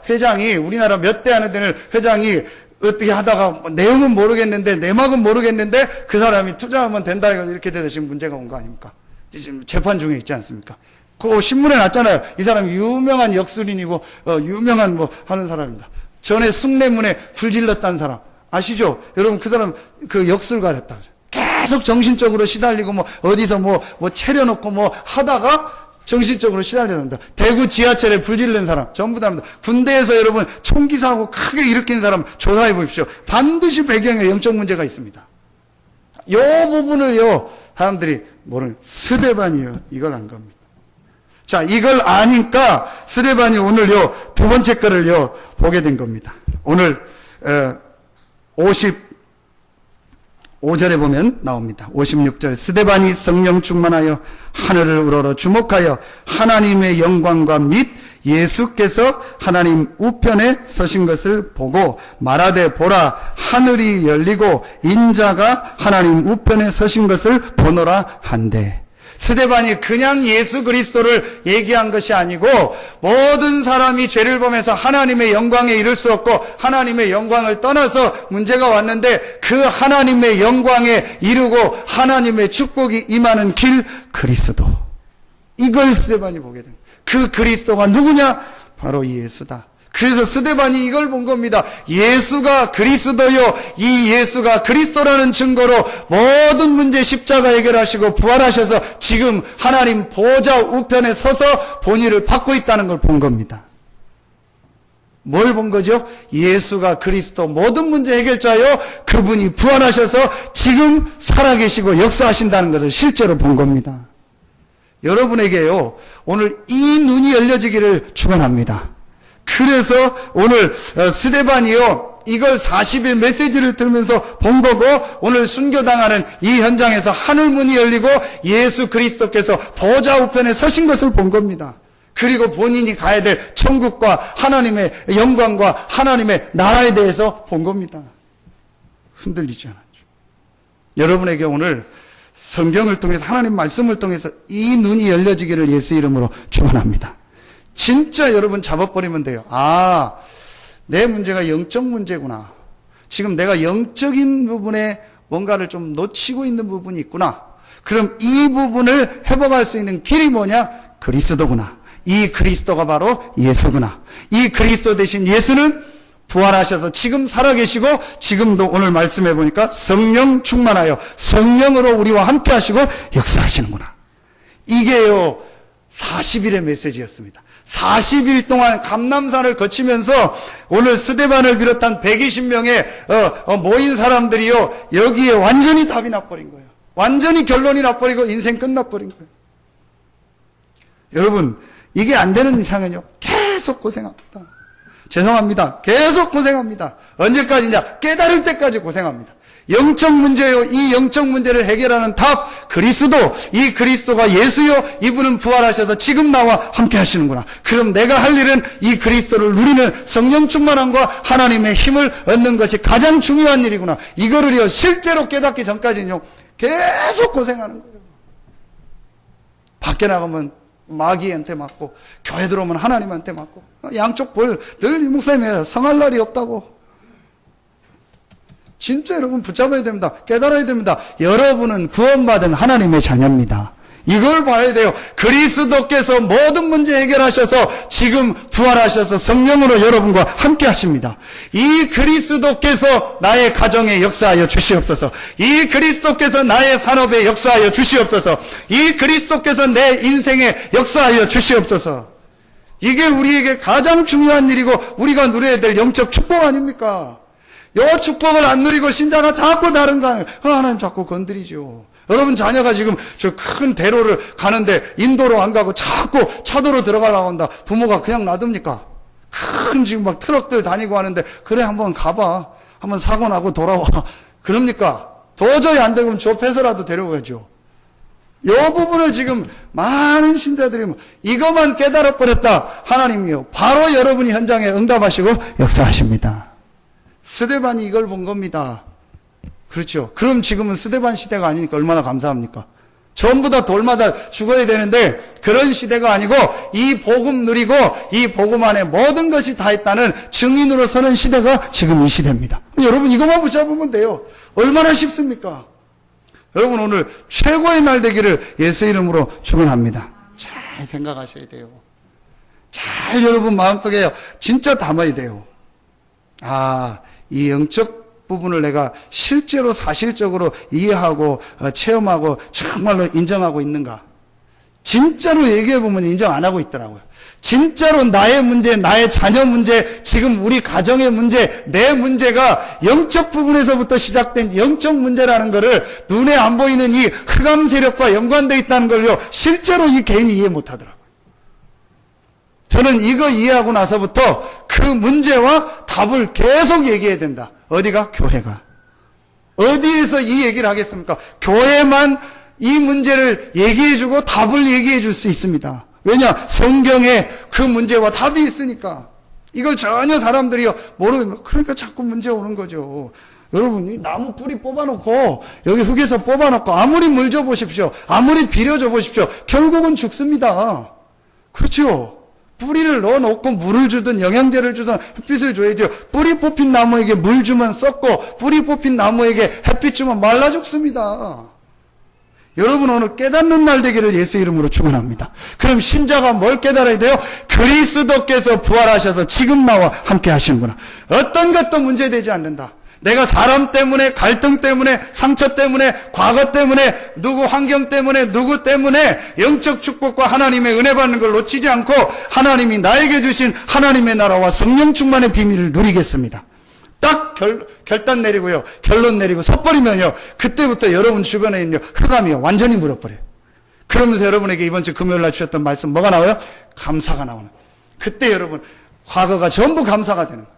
회장이, 우리나라 몇 대 하는 데는 회장이 어떻게 하다가 내용은 모르겠는데, 내막은 모르겠는데 그 사람이 투자하면 된다 해서 이렇게 돼서 지금 문제가 온 거 아닙니까? 지금 재판 중에 있지 않습니까? 그 신문에 났잖아요. 이 사람이 유명한 역술인이고 유명한 뭐 하는 사람입니다. 전에 숭례문에 불 질렀다는 사람 아시죠? 여러분 그 사람 그 역술가였다. 계속 정신적으로 시달리고 뭐 어디서 뭐 차려놓고 뭐 하다가 정신적으로 시달렸습니다. 대구 지하철에 불 지른 사람 전부 다입니다. 군대에서 여러분 총기 사고 크게 일으킨 사람 조사해 보십시오. 반드시 배경에 영적 문제가 있습니다. 이 부분을요 사람들이 모르는 스데반이요 이걸 안 겁니다. 자, 이걸 아니까 스데반이 오늘요 두 번째 거를요 보게 된 겁니다. 오늘 55절에 보면 나옵니다. 56절 스데반이 성령 충만하여 하늘을 우러러 주목하여 하나님의 영광과 및 예수께서 하나님 우편에 서신 것을 보고 말하되 보라 하늘이 열리고 인자가 하나님 우편에 서신 것을 보노라 한대. 스데반이 그냥 예수 그리스도를 얘기한 것이 아니고 모든 사람이 죄를 범해서 하나님의 영광에 이를 수 없고 하나님의 영광을 떠나서 문제가 왔는데 그 하나님의 영광에 이르고 하나님의 축복이 임하는 길 그리스도. 이걸 스데반이 보게 됩니다. 그 그리스도가 누구냐? 바로 예수다. 그래서 스데반이 이걸 본 겁니다. 예수가 그리스도요. 이 예수가 그리스도라는 증거로 모든 문제 십자가 해결하시고 부활하셔서 지금 하나님 보좌 우편에 서서 본의를 받고 있다는 걸 본 겁니다. 뭘 본 거죠? 예수가 그리스도 모든 문제 해결자요. 그분이 부활하셔서 지금 살아계시고 역사하신다는 것을 실제로 본 겁니다. 여러분에게요. 오늘 이 눈이 열려지기를 축원합니다. 그래서 오늘 스데반이요 이걸 40일 메시지를 들으면서 본 거고 오늘 순교당하는 이 현장에서 하늘문이 열리고 예수 그리스도께서 보좌 우편에 서신 것을 본 겁니다. 그리고 본인이 가야 될 천국과 하나님의 영광과 하나님의 나라에 대해서 본 겁니다. 흔들리지 않았죠. 여러분에게 오늘 성경을 통해서 하나님 말씀을 통해서 이 눈이 열려지기를 예수 이름으로 축원합니다. 진짜 여러분 잡아버리면 돼요. 아, 내 문제가 영적 문제구나. 지금 내가 영적인 부분에 뭔가를 좀 놓치고 있는 부분이 있구나. 그럼 이 부분을 회복할 수 있는 길이 뭐냐? 그리스도구나. 이 그리스도가 바로 예수구나. 이 그리스도 대신 예수는 부활하셔서 지금 살아계시고 지금도 오늘 말씀해 보니까 성령 충만하여 성령으로 우리와 함께 하시고 역사하시는구나. 이게요 40일의 메시지였습니다. 40일 동안 감람산을 거치면서 오늘 스데반을 비롯한 120명의 모인 사람들이요 여기에 완전히 답이 나버린 거예요. 완전히 결론이 나버리고 인생 끝나버린 거예요. 여러분 이게 안 되는 이상은요 계속 고생합니다. 죄송합니다. 계속 고생합니다. 언제까지냐? 깨달을 때까지 고생합니다. 영적 문제요. 이 영적 문제를 해결하는 답 그리스도. 이 그리스도가 예수요. 이분은 부활하셔서 지금 나와 함께 하시는구나. 그럼 내가 할 일은 이 그리스도를 누리는 성령 충만함과 하나님의 힘을 얻는 것이 가장 중요한 일이구나. 이거를요 실제로 깨닫기 전까지는요 계속 고생하는 거예요. 밖에 나가면 마귀한테 맞고 교회 들어오면 하나님한테 맞고 양쪽 볼 늘 이 목사님이 성할 날이 없다고. 진짜 여러분 붙잡아야 됩니다. 깨달아야 됩니다. 여러분은 구원받은 하나님의 자녀입니다. 이걸 봐야 돼요. 그리스도께서 모든 문제 해결하셔서 지금 부활하셔서 성령으로 여러분과 함께 하십니다. 이 그리스도께서 나의 가정에 역사하여 주시옵소서. 이 그리스도께서 나의 산업에 역사하여 주시옵소서. 이 그리스도께서 내 인생에 역사하여 주시옵소서. 이게 우리에게 가장 중요한 일이고 우리가 누려야 될 영적 축복 아닙니까? 이 축복을 안 누리고 신자가 자꾸 다른 거 아니에요. 하나님 자꾸 건드리죠. 여러분 자녀가 지금 저 큰 대로를 가는데 인도로 안 가고 자꾸 차도로 들어가려고 한다. 부모가 그냥 놔둡니까? 큰 지금 막 트럭들 다니고 하는데 그래 한번 가봐. 한번 사고 나고 돌아와. 그럽니까? 도저히 안 되면 좁혀서라도 데려가죠. 이 부분을 지금 많은 신자들이 이것만 깨달아 버렸다. 하나님이요. 바로 여러분이 현장에 응답하시고 역사하십니다. 스데반이 이걸 본 겁니다. 그렇죠. 그럼 지금은 스데반 시대가 아니니까 얼마나 감사합니까? 전부 다 돌마다 죽어야 되는데 그런 시대가 아니고 이 복음 누리고 이 복음 안에 모든 것이 다 있다는 증인으로 서는 시대가 지금 이 시대입니다. 여러분 이것만 붙잡으면 돼요. 얼마나 쉽습니까? 여러분 오늘 최고의 날 되기를 예수 이름으로 축원합니다. 잘 생각하셔야 돼요. 잘 여러분 마음속에 진짜 담아야 돼요. 아, 이 영적 부분을 내가 실제로 사실적으로 이해하고 체험하고 정말로 인정하고 있는가? 진짜로 얘기해보면 인정 안 하고 있더라고요. 진짜로 나의 문제, 나의 자녀 문제, 지금 우리 가정의 문제, 내 문제가 영적 부분에서부터 시작된 영적 문제라는 것을 눈에 안 보이는 이 흑암 세력과 연관되어 있다는 걸요, 실제로 이 개인이 이해 못 하더라고요. 저는 이거 이해하고 나서부터 그 문제와 답을 계속 얘기해야 된다. 어디가? 교회가. 어디에서 이 얘기를 하겠습니까? 교회만 이 문제를 얘기해주고 답을 얘기해줄 수 있습니다. 왜냐? 성경에 그 문제와 답이 있으니까. 이걸 전혀 사람들이 모르는, 그러니까 자꾸 문제 오는 거죠. 여러분, 이 나무 뿌리 뽑아놓고 여기 흙에서 뽑아놓고 아무리 물 줘보십시오, 아무리 비려줘 보십시오, 결국은 죽습니다. 그렇죠? 뿌리를 넣어놓고 물을 주든 영양제를 주든 햇빛을 줘야죠. 뿌리 뽑힌 나무에게 물 주면 썩고 뿌리 뽑힌 나무에게 햇빛 주면 말라 죽습니다. 여러분, 오늘 깨닫는 날 되기를 예수 이름으로 축원합니다. 그럼 신자가 뭘 깨달아야 돼요? 그리스도께서 부활하셔서 지금 나와 함께 하시는구나. 어떤 것도 문제되지 않는다. 내가 사람 때문에, 갈등 때문에, 상처 때문에, 과거 때문에, 누구 환경 때문에, 누구 때문에 영적 축복과 하나님의 은혜 받는 걸 놓치지 않고 하나님이 나에게 주신 하나님의 나라와 성령 충만의 비밀을 누리겠습니다. 딱 결단 내리고요, 결론 내리고 섣버리면요, 그때부터 여러분 주변에 있는 흑암이요, 완전히 물어버려요. 그러면서 여러분에게 이번 주 금요일 날 주셨던 말씀 뭐가 나와요? 감사가 나오는. 그때 여러분, 과거가 전부 감사가 되는 거예요.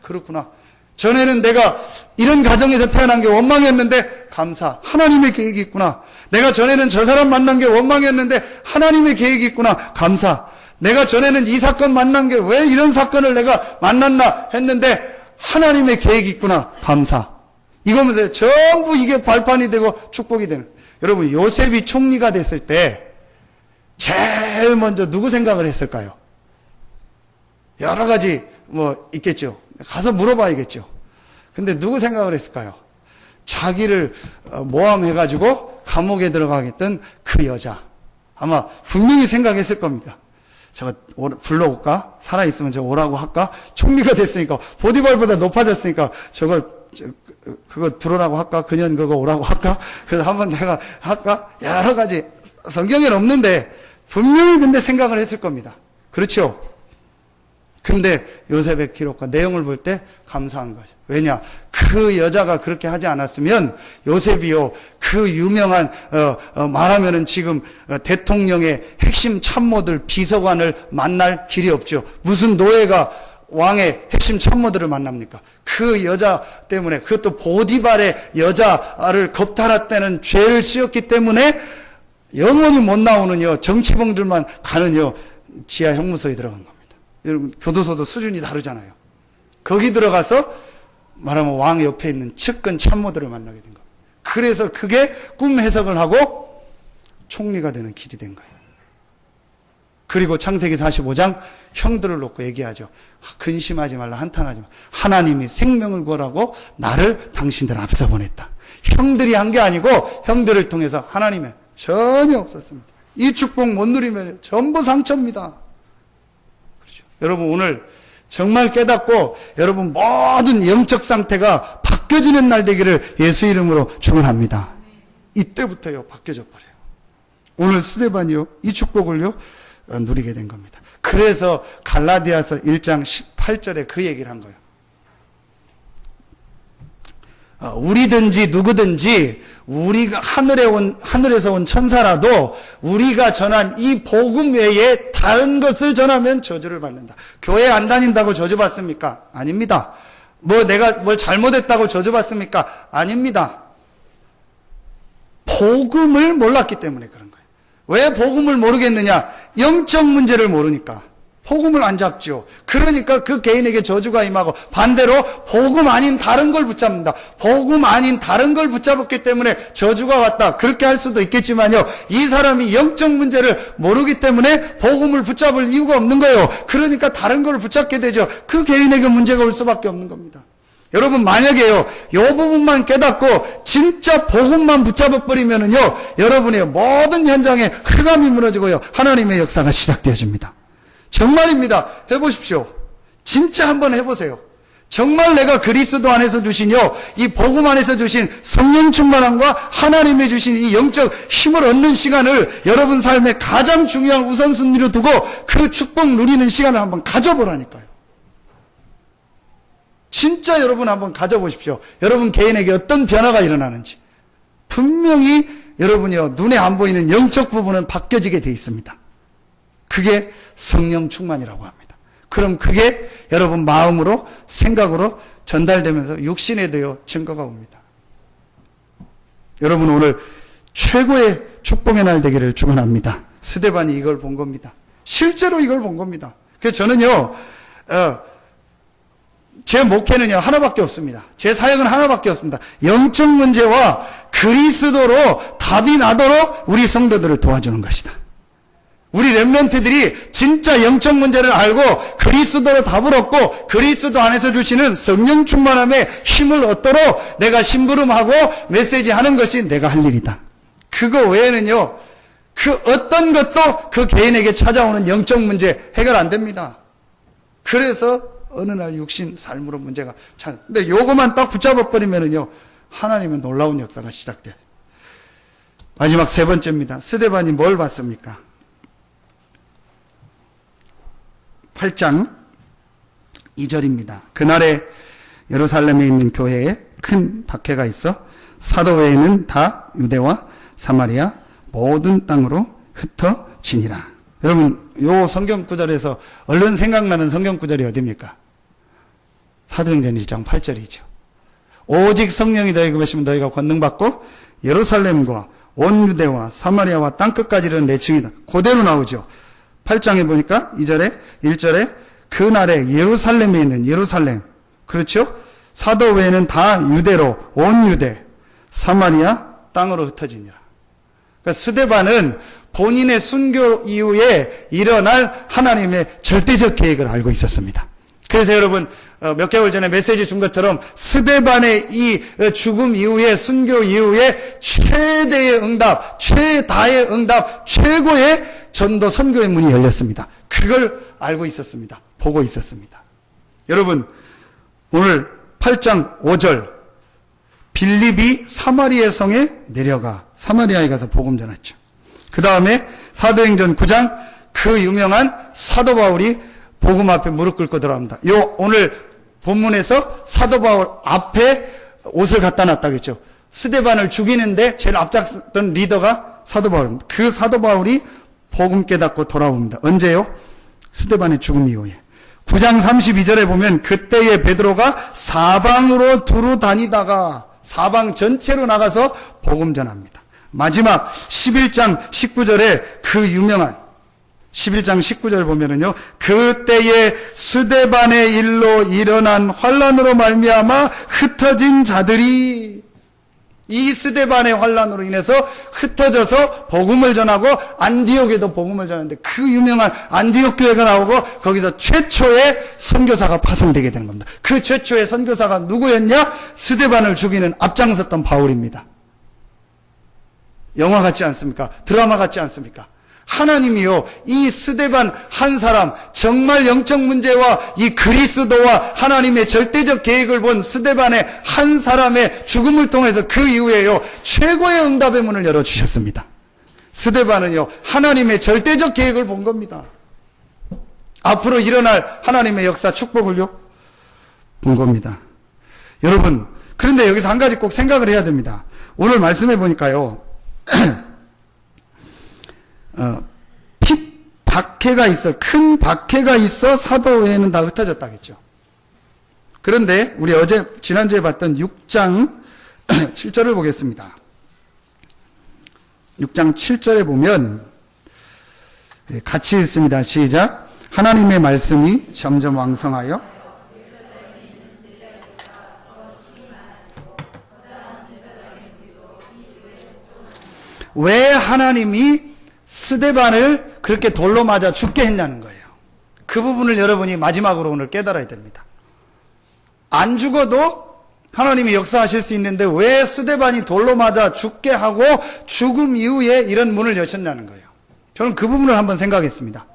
그렇구나. 전에는 내가 이런 가정에서 태어난 게 원망이었는데 감사, 하나님의 계획이 있구나. 내가 전에는 저 사람 만난 게 원망이었는데 하나님의 계획이 있구나. 감사. 내가 전에는 이 사건 만난 게 왜 이런 사건을 내가 만났나 했는데 하나님의 계획이 있구나. 감사. 이거면서 전부 이게 발판이 되고 축복이 되는. 여러분, 요셉이 총리가 됐을 때 제일 먼저 누구 생각을 했을까요? 여러 가지 있겠죠. 가서 물어봐야겠죠. 근데 누구 생각을 했을까요? 자기를 모함해가지고 감옥에 들어가겠던 그 여자. 아마 분명히 생각했을 겁니다. 저거 불러올까? 살아있으면 저 오라고 할까? 총리가 됐으니까, 보디발보다 높아졌으니까 그거 들어오라고 할까? 그년 그거 오라고 할까? 그래서 한번 내가 할까? 여러 가지 성경에는 없는데 분명히 근데 생각을 했을 겁니다. 그렇죠? 근데 요셉의 기록과 내용을 볼 때 감사한 거죠. 왜냐? 그 여자가 그렇게 하지 않았으면 요셉이요, 그 유명한 말하면은 지금 대통령의 핵심 참모들, 비서관을 만날 길이 없죠. 무슨 노예가 왕의 핵심 참모들을 만납니까? 그 여자 때문에, 그것도 보디발의 여자를 겁탈했다는 죄를 씌웠기 때문에 영원히 못 나오는요, 정치범들만 가는요, 지하 형무소에 들어간 겁니다. 여러분, 교도소도 수준이 다르잖아요. 거기 들어가서 말하면 왕 옆에 있는 측근 참모들을 만나게 된 겁니다. 그래서 그게 꿈 해석을 하고 총리가 되는 길이 된 거예요. 그리고 창세기 45장 형들을 놓고 얘기하죠. 근심하지 말라, 한탄하지 말라. 하나님이 생명을 구하라고 나를 당신들 앞서 보냈다. 형들이 한 게 아니고 형들을 통해서 하나님의 전혀 없었습니다. 이 축복 못 누리면 전부 상처입니다. 여러분, 오늘 정말 깨닫고 여러분 모든 영적 상태가 바뀌어지는 날 되기를 예수 이름으로 축원합니다. 이때부터요 바뀌어져 버려요. 오늘 스데반이요 이 축복을요 누리게 된 겁니다. 그래서 갈라디아서 1장 18절에 그 얘기를 한 거예요. 우리든지 누구든지 우리가 하늘에서 온 천사라도 우리가 전한 이 복음 외에 다른 것을 전하면 저주를 받는다. 교회 안 다닌다고 저주받습니까? 아닙니다. 내가 뭘 잘못했다고 저주받습니까? 아닙니다. 복음을 몰랐기 때문에 그런 거예요. 왜 복음을 모르겠느냐? 영적 문제를 모르니까. 복음을 안 잡죠. 그러니까 그 개인에게 저주가 임하고, 반대로 복음 아닌 다른 걸 붙잡는다. 복음 아닌 다른 걸 붙잡았기 때문에 저주가 왔다. 그렇게 할 수도 있겠지만요, 이 사람이 영적 문제를 모르기 때문에 복음을 붙잡을 이유가 없는 거예요. 그러니까 다른 걸 붙잡게 되죠. 그 개인에게 문제가 올 수밖에 없는 겁니다. 여러분 만약에요 요 부분만 깨닫고 진짜 복음만 붙잡아 버리면은요 여러분의 모든 현장에 흑암이 무너지고요 하나님의 역사가 시작되어집니다. 정말입니다. 해보십시오. 진짜 한번 해보세요. 정말 내가 그리스도 안에서 주신요 이 복음 안에서 주신 성령 충만함과 하나님이 주신 이 영적 힘을 얻는 시간을 여러분 삶의 가장 중요한 우선순위로 두고 그 축복 누리는 시간을 한번 가져보라니까요. 진짜 여러분 한번 가져보십시오. 여러분 개인에게 어떤 변화가 일어나는지. 분명히 여러분이요 눈에 안 보이는 영적 부분은 바뀌어지게 돼 있습니다. 그게 성령 충만이라고 합니다. 그럼 그게 여러분 마음으로 생각으로 전달되면서 육신에도요 증거가 옵니다. 여러분 오늘 최고의 축복의 날 되기를 축원합니다. 스데반이 이걸 본 겁니다. 실제로 이걸 본 겁니다. 그래서 저는요 제 목회는요 하나밖에 없습니다. 제 사역은 하나밖에 없습니다. 영적 문제와 그리스도로 답이 나도록 우리 성도들을 도와주는 것이다. 우리 렘넌트들이 진짜 영적 문제를 알고 그리스도로 답을 얻고 그리스도 안에서 주시는 성령 충만함의 힘을 얻도록 내가 심부름하고 메시지 하는 것이 내가 할 일이다. 그거 외에는요 그 어떤 것도 그 개인에게 찾아오는 영적 문제 해결 안 됩니다. 그래서 어느 날 육신 삶으로 문제가 참 근데 요거만 딱 붙잡아 버리면은요 하나님의 놀라운 역사가 시작돼요. 마지막 세 번째입니다. 스데반이 뭘 봤습니까? 8장 2절입니다. 그날에 예루살렘에 있는 교회에 큰 박해가 있어 사도 외에는 다 유대와 사마리아 모든 땅으로 흩어지니라. 여러분 요 성경 구절에서 얼른 생각나는 성경 구절이 어디입니까? 사도행전 1장 8절이죠. 오직 성령이 너희에게 계시면 너희가 권능받고 예루살렘과 온 유대와 사마리아와 땅끝까지 이르는 내층이다. 그대로 나오죠. 8장에 보니까 2절에 1절에 그날에 예루살렘에 있는 예루살렘 그렇죠? 사도 외에는 다 유대로 온 유대 사마리아 땅으로 흩어지니라. 그러니까 스데반은 본인의 순교 이후에 일어날 하나님의 절대적 계획을 알고 있었습니다. 그래서 여러분 몇 개월 전에 메시지 준 것처럼 스데반의 이 죽음 이후에 순교 이후에 최대의 응답, 최다의 응답, 최고의 전도 선교의 문이 열렸습니다. 그걸 알고 있었습니다. 보고 있었습니다. 여러분 오늘 8장 5절 빌립이 사마리아 성에 내려가 사마리아에 가서 복음 전했죠. 그 다음에 사도행전 9장 그 유명한 사도 바울이 복음 앞에 무릎 꿇고 들어갑니다. 요 오늘 본문에서 사도 바울 앞에 옷을 갖다 놨다겠죠. 스데반을 죽이는데 제일 앞장섰던 리더가 사도 바울입니다. 그 사도 바울이 복음 깨닫고 돌아옵니다. 언제요? 스데반의 죽음 이후에. 9장 32절에 보면 그때에 베드로가 사방으로 두루 다니다가 사방 전체로 나가서 복음 전합니다. 마지막 11장 19절에 그 유명한 11장 19절 보면은요. 그때에 스데반의 일로 일어난 환란으로 말미암아 흩어진 자들이 이 스데반의 환란으로 인해서 흩어져서 복음을 전하고 안디옥에도 복음을 전하는데 그 유명한 안디옥 교회가 나오고 거기서 최초의 선교사가 파송되게 되는 겁니다. 그 최초의 선교사가 누구였냐? 스데반을 죽이는 앞장섰던 바울입니다. 영화 같지 않습니까? 드라마 같지 않습니까? 하나님이요, 이 스데반 한 사람, 정말 영적 문제와 이 그리스도와 하나님의 절대적 계획을 본 스데반의 한 사람의 죽음을 통해서 그 이후에요, 최고의 응답의 문을 열어주셨습니다. 스데반은요, 하나님의 절대적 계획을 본 겁니다. 앞으로 일어날 하나님의 역사 축복을요, 본 겁니다. 여러분, 그런데 여기서 한 가지 꼭 생각을 해야 됩니다. 오늘 말씀해 보니까요, 박해가 있어, 큰 박해가 있어 사도 외에는 다 흩어졌다겠죠. 그런데 우리 지난주에 봤던 6장 7절을 보겠습니다. 6장 7절에 보면 같이 읽습니다. 시작. 하나님의 말씀이 점점 왕성하여 왜 하나님이 스데반을 그렇게 돌로 맞아 죽게 했냐는 거예요. 그 부분을 여러분이 마지막으로 오늘 깨달아야 됩니다. 안 죽어도 하나님이 역사하실 수 있는데 왜 스데반이 돌로 맞아 죽게 하고 죽음 이후에 이런 문을 여셨냐는 거예요. 저는 그 부분을 한번 생각했습니다.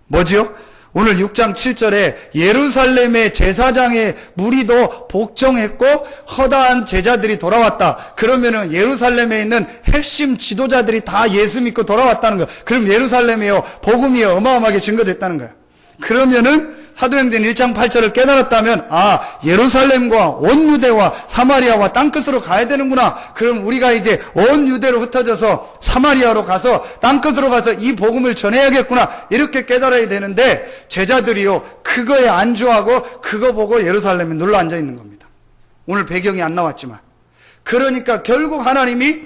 뭐지요? 오늘 6장 7절에 예루살렘의 제사장의 무리도 복종했고 허다한 제자들이 돌아왔다. 그러면은 예루살렘에 있는 핵심 지도자들이 다 예수 믿고 돌아왔다는 거예요. 그럼 예루살렘이요, 복음이 어마어마하게 증거됐다는 거예요. 그러면은 사도행전 1장 8절을 깨달았다면, 아, 예루살렘과 온 유대와 사마리아와 땅끝으로 가야 되는구나. 그럼 우리가 이제 온 유대로 흩어져서 사마리아로 가서 땅끝으로 가서 이 복음을 전해야겠구나. 이렇게 깨달아야 되는데 제자들이요, 그거에 안주하고 그거 보고 예루살렘에 눌러 앉아 있는 겁니다. 오늘 배경이 안 나왔지만. 그러니까 결국 하나님이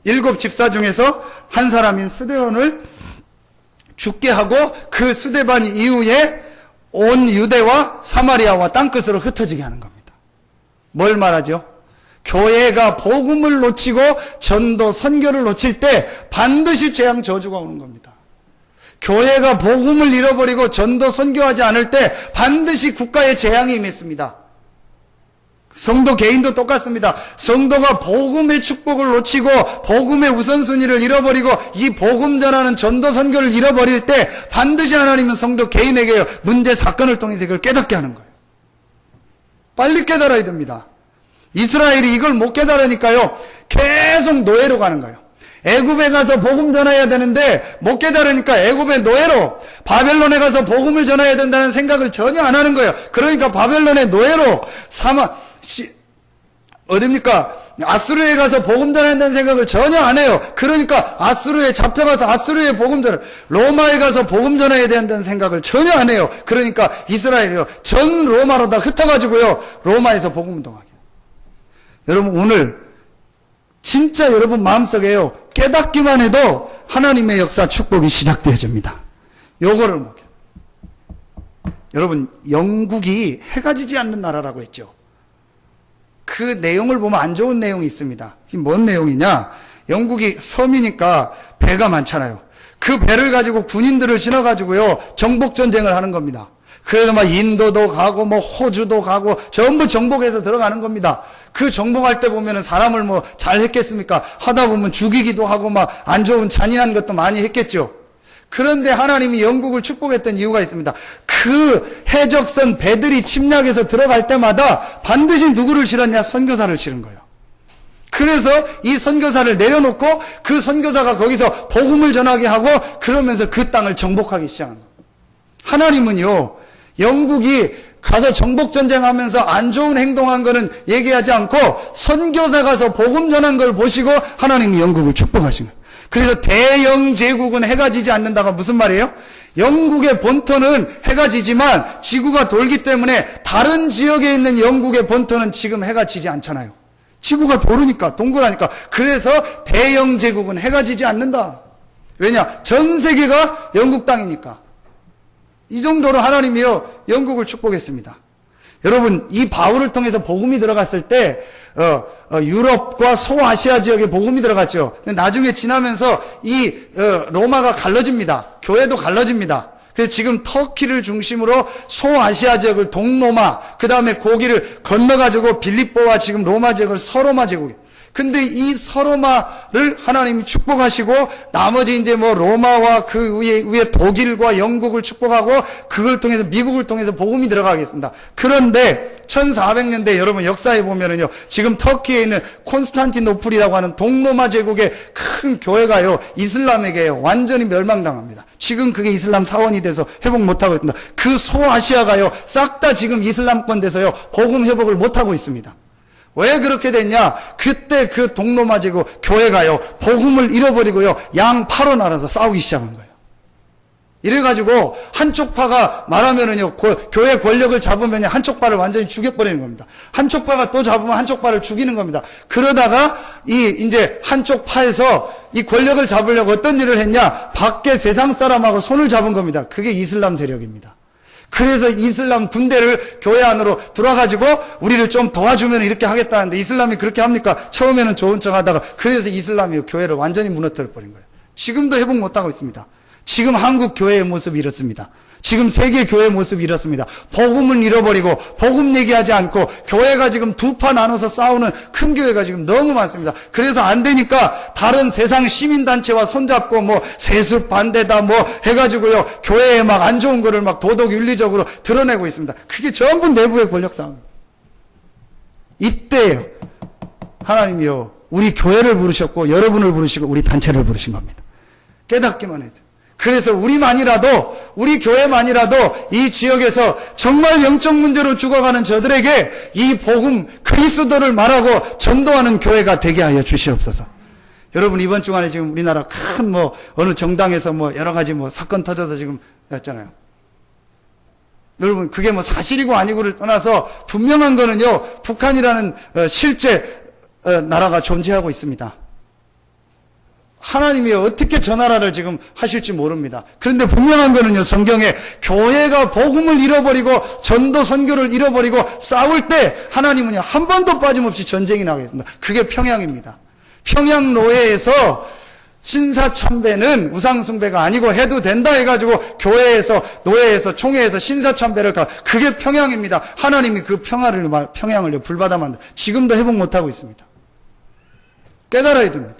7 집사 중에서 한 사람인 스데반을 죽게 하고 그 스데반 이후에 온 유대와 사마리아와 땅끝으로 흩어지게 하는 겁니다. 뭘 말하죠? 교회가 복음을 놓치고 전도 선교를 놓칠 때 반드시 재앙 저주가 오는 겁니다. 교회가 복음을 잃어버리고 전도 선교하지 않을 때 반드시 국가에 재앙이 임했습니다. 성도 개인도 똑같습니다. 성도가 복음의 축복을 놓치고 복음의 우선순위를 잃어버리고 이 복음 전하는 전도 선교를 잃어버릴 때 반드시 하나님은 성도 개인에게 문제 사건을 통해서 이걸 깨닫게 하는 거예요. 빨리 깨달아야 됩니다. 이스라엘이 이걸 못 깨달으니까요, 계속 노예로 가는 거예요. 애굽에 가서 복음 전해야 되는데 못 깨달으니까 애굽의 노예로, 바벨론에 가서 복음을 전해야 된다는 생각을 전혀 안 하는 거예요. 그러니까 바벨론의 노예로 어딥니까? 아수르에 가서 복음 전해야 된다는 생각을 전혀 안 해요. 그러니까 아수르에 잡혀가서 아수르에 복음 전해, 로마에 가서 복음 전해야 된다는 생각을 전혀 안 해요. 그러니까 이스라엘이요, 전 로마로 다 흩어가지고요, 로마에서 복음 운동하게. 여러분, 오늘 진짜 여러분 마음속에요, 깨닫기만 해도 하나님의 역사 축복이 시작되어집니다. 요거를 못 깨달아요. 여러분, 영국이 해가 지지 않는 나라라고 했죠. 그 내용을 보면 안 좋은 내용이 있습니다. 이게 뭔 내용이냐? 영국이 섬이니까 배가 많잖아요. 그 배를 가지고 군인들을 실어가지고요, 정복전쟁을 하는 겁니다. 그래서 막 인도도 가고 뭐 호주도 가고 전부 정복해서 들어가는 겁니다. 그 정복할 때 보면은 사람을 뭐 잘 했겠습니까? 하다 보면 죽이기도 하고 막 안 좋은 잔인한 것도 많이 했겠죠. 그런데 하나님이 영국을 축복했던 이유가 있습니다. 그 해적선 배들이 침략해서 들어갈 때마다 반드시 누구를 실었냐? 선교사를 실은 거예요. 그래서 이 선교사를 내려놓고 그 선교사가 거기서 복음을 전하게 하고 그러면서 그 땅을 정복하기 시작한 거예요. 하나님은요, 영국이 가서 정복전쟁하면서 안 좋은 행동한 거는 얘기하지 않고 선교사 가서 복음 전한 걸 보시고 하나님이 영국을 축복하신 거예요. 그래서 대영 제국은 해가 지지 않는다가 무슨 말이에요? 영국의 본토는 해가 지지만 지구가 돌기 때문에 다른 지역에 있는 영국의 본토는 지금 해가 지지 않잖아요. 지구가 도르니까, 동그라니까. 그래서 대영 제국은 해가 지지 않는다. 왜냐? 전 세계가 영국 땅이니까. 이 정도로 하나님이요, 영국을 축복했습니다. 여러분, 이 바울을 통해서 복음이 들어갔을 때 유럽과 소아시아 지역에 복음이 들어갔죠. 나중에 지나면서 이 로마가 갈라집니다. 교회도 갈라집니다. 그래서 지금 터키를 중심으로 소아시아 지역을 동로마, 그 다음에 거기를 건너가지고 빌립보와 지금 로마 지역을 서로마 제국이. 근데 이 서로마를 하나님이 축복하시고 나머지 이제 뭐 로마와 그 위에 독일과 영국을 축복하고 그걸 통해서 미국을 통해서 복음이 들어가겠습니다. 그런데 1400년대 여러분 역사에 보면은요, 지금 터키에 있는 콘스탄티노플이라고 하는 동로마 제국의 큰 교회가요, 이슬람에게요 완전히 멸망당합니다. 지금 그게 이슬람 사원이 돼서 회복 못하고 있습니다. 그 소아시아가요 싹 다 지금 이슬람권 돼서요 복음 회복을 못하고 있습니다. 왜 그렇게 됐냐? 그때 그 동로마 제국 교회가요 복음을 잃어버리고요 양파로 나눠서 싸우기 시작한 거예요. 이래가지고 한쪽 파가 말하면은요 교회 권력을 잡으면 한쪽 파를 완전히 죽여버리는 겁니다. 한쪽 파가 또 잡으면 한쪽 파를 죽이는 겁니다. 그러다가 이제 한쪽 파에서 이 권력을 잡으려고 어떤 일을 했냐? 밖에 세상 사람하고 손을 잡은 겁니다. 그게 이슬람 세력입니다. 그래서 이슬람 군대를 교회 안으로 들어와가지고 우리를 좀 도와주면 이렇게 하겠다는데 이슬람이 그렇게 합니까? 처음에는 좋은 척 하다가 그래서 이슬람이 교회를 완전히 무너뜨려 버린 거예요. 지금도 회복 못하고 있습니다. 지금 한국 교회의 모습이 이렇습니다. 지금 세계 교회 모습이 이렇습니다. 복음을 잃어버리고 복음 얘기하지 않고 교회가 지금 두 파 나눠서 싸우는 큰 교회가 지금 너무 많습니다. 그래서 안 되니까 다른 세상 시민단체와 손잡고 뭐 세습 반대다 뭐 해가지고요, 교회에 막 안 좋은 거를 막 도덕 윤리적으로 드러내고 있습니다. 그게 전부 내부의 권력 싸움. 이때요, 하나님이요, 우리 교회를 부르셨고 여러분을 부르시고 우리 단체를 부르신 겁니다. 깨닫기만 해도. 그래서 우리만이라도, 우리 교회만이라도 이 지역에서 정말 영적 문제로 죽어가는 저들에게 이 복음 그리스도를 말하고 전도하는 교회가 되게 하여 주시옵소서. 여러분, 이번 주간에 지금 우리나라 큰 뭐 어느 정당에서 뭐 여러 가지 뭐 사건 터져서 지금 였잖아요. 여러분, 그게 뭐 사실이고 아니고를 떠나서 분명한 거는요, 북한이라는 실제 나라가 존재하고 있습니다. 하나님이 어떻게 저 나라를 지금 하실지 모릅니다. 그런데 분명한 거는요, 성경에 교회가 복음을 잃어버리고 전도 선교를 잃어버리고 싸울 때 하나님은요, 한 번도 빠짐없이 전쟁이 나겠습니다. 그게 평양입니다. 평양 노예에서 신사참배는 우상숭배가 아니고 해도 된다 해가지고 교회에서, 노예에서, 총회에서 신사참배를 그게 평양입니다. 하나님이 그 평양을 불바다 만들, 지금도 회복 못하고 있습니다. 깨달아야 됩니다.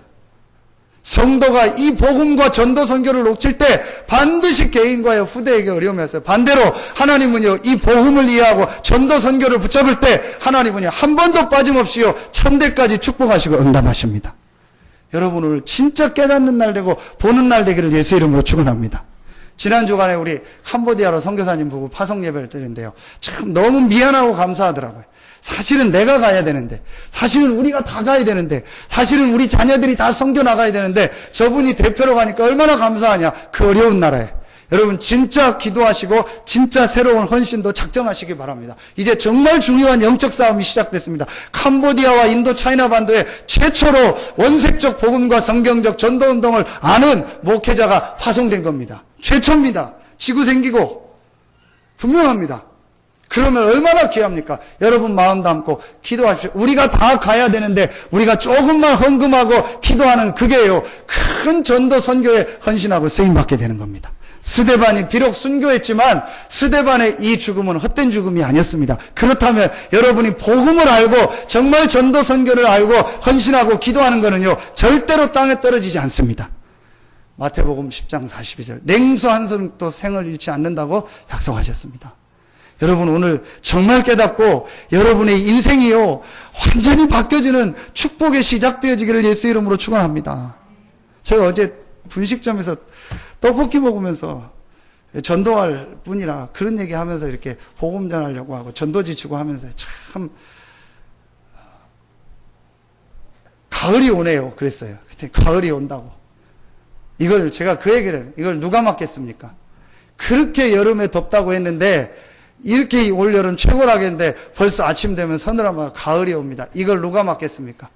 성도가 이 복음과 전도 선교를 놓칠 때 반드시 개인과의 후대에게 어려움이 왔어요. 반대로 하나님은요, 이 복음을 이해하고 전도 선교를 붙잡을 때 하나님은요, 한 번도 빠짐없이요, 천대까지 축복하시고 응답하십니다. 여러분, 오늘 진짜 깨닫는 날 되고 보는 날 되기를 예수 이름으로 축원합니다. 지난 주간에 우리 캄보디아로 선교사님 보고 파송 예배를 드렸는데요, 참 너무 미안하고 감사하더라고요. 사실은 내가 가야 되는데, 사실은 우리가 다 가야 되는데, 사실은 우리 자녀들이 다 선교 나가야 되는데 저분이 대표로 가니까 얼마나 감사하냐. 그 어려운 나라에 여러분, 진짜 기도하시고 진짜 새로운 헌신도 작정하시기 바랍니다. 이제 정말 중요한 영적 싸움이 시작됐습니다. 캄보디아와 인도 차이나 반도에 최초로 원색적 복음과 성경적 전도운동을 아는 목회자가 파송된 겁니다. 최초입니다. 지구 생기고 분명합니다. 그러면 얼마나 귀합니까? 여러분 마음 담고 기도하십시오. 우리가 다 가야 되는데 우리가 조금만 헌금하고 기도하는 그게요, 큰 전도 선교에 헌신하고 쓰임받게 되는 겁니다. 스데반이 비록 순교했지만 스데반의 이 죽음은 헛된 죽음이 아니었습니다. 그렇다면 여러분이 복음을 알고 정말 전도 선교를 알고 헌신하고 기도하는 거는요, 절대로 땅에 떨어지지 않습니다. 마태복음 10장 42절, 냉수 한 스름도 생을 잃지 않는다고 약속하셨습니다. 여러분, 오늘 정말 깨닫고 여러분의 인생이요, 완전히 바뀌어지는 축복이 시작되어지기를 예수 이름으로 축원합니다. 제가 어제 분식점에서 떡볶이 먹으면서 전도할 분이라 그런 얘기 하면서 이렇게 복음 전하려고 하고 전도지 주고 하면서 참 가을이 오네요 그랬어요. 그때 가을이 온다고. 이걸 제가 그 얘기를 해요. 이걸 누가 맡겠습니까? 그렇게 여름에 덥다고 했는데 이렇게 올 여름 최고라겠는데 벌써 아침 되면 서늘하면 가을이 옵니다. 이걸 누가 맡겠습니까?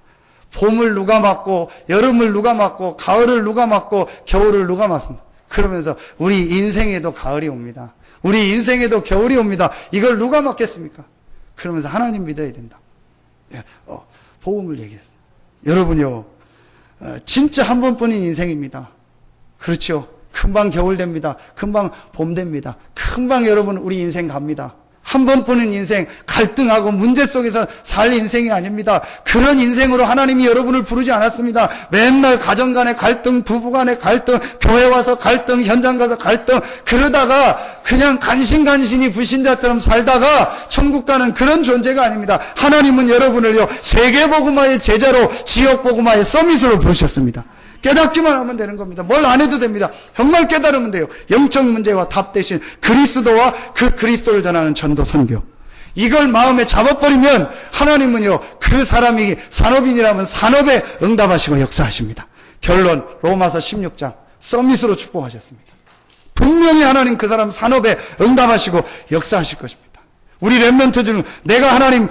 봄을 누가 맡고 여름을 누가 맡고 가을을 누가 맡고 겨울을 누가 맡습니까? 그러면서 우리 인생에도 가을이 옵니다. 우리 인생에도 겨울이 옵니다. 이걸 누가 맡겠습니까? 그러면서 하나님 믿어야 된다. 복음을 얘기했어요. 여러분요, 진짜 한 번뿐인 인생입니다. 그렇죠? 금방 겨울 됩니다. 금방 봄 됩니다. 금방 여러분 우리 인생 갑니다. 한 번뿐인 인생, 갈등하고 문제 속에서 살 인생이 아닙니다. 그런 인생으로 하나님이 여러분을 부르지 않았습니다. 맨날 가정 간의 갈등, 부부 간의 갈등, 교회 와서 갈등, 현장 가서 갈등, 그러다가 그냥 간신간신히 불신자처럼 살다가 천국 가는 그런 존재가 아닙니다. 하나님은 여러분을요, 세계복음화의 제자로, 지역복음화의 서밋으로 부르셨습니다. 깨닫기만 하면 되는 겁니다. 뭘 안 해도 됩니다. 정말 깨달으면 돼요. 영적 문제와 답 대신 그리스도와 그 그리스도를 전하는 전도 선교. 이걸 마음에 잡아버리면 하나님은요, 그 사람이 산업인이라면 산업에 응답하시고 역사하십니다. 결론, 로마서 16장 서밋으로 축복하셨습니다. 분명히 하나님 그 사람 산업에 응답하시고 역사하실 것입니다. 우리 렘넌트 중 내가 하나님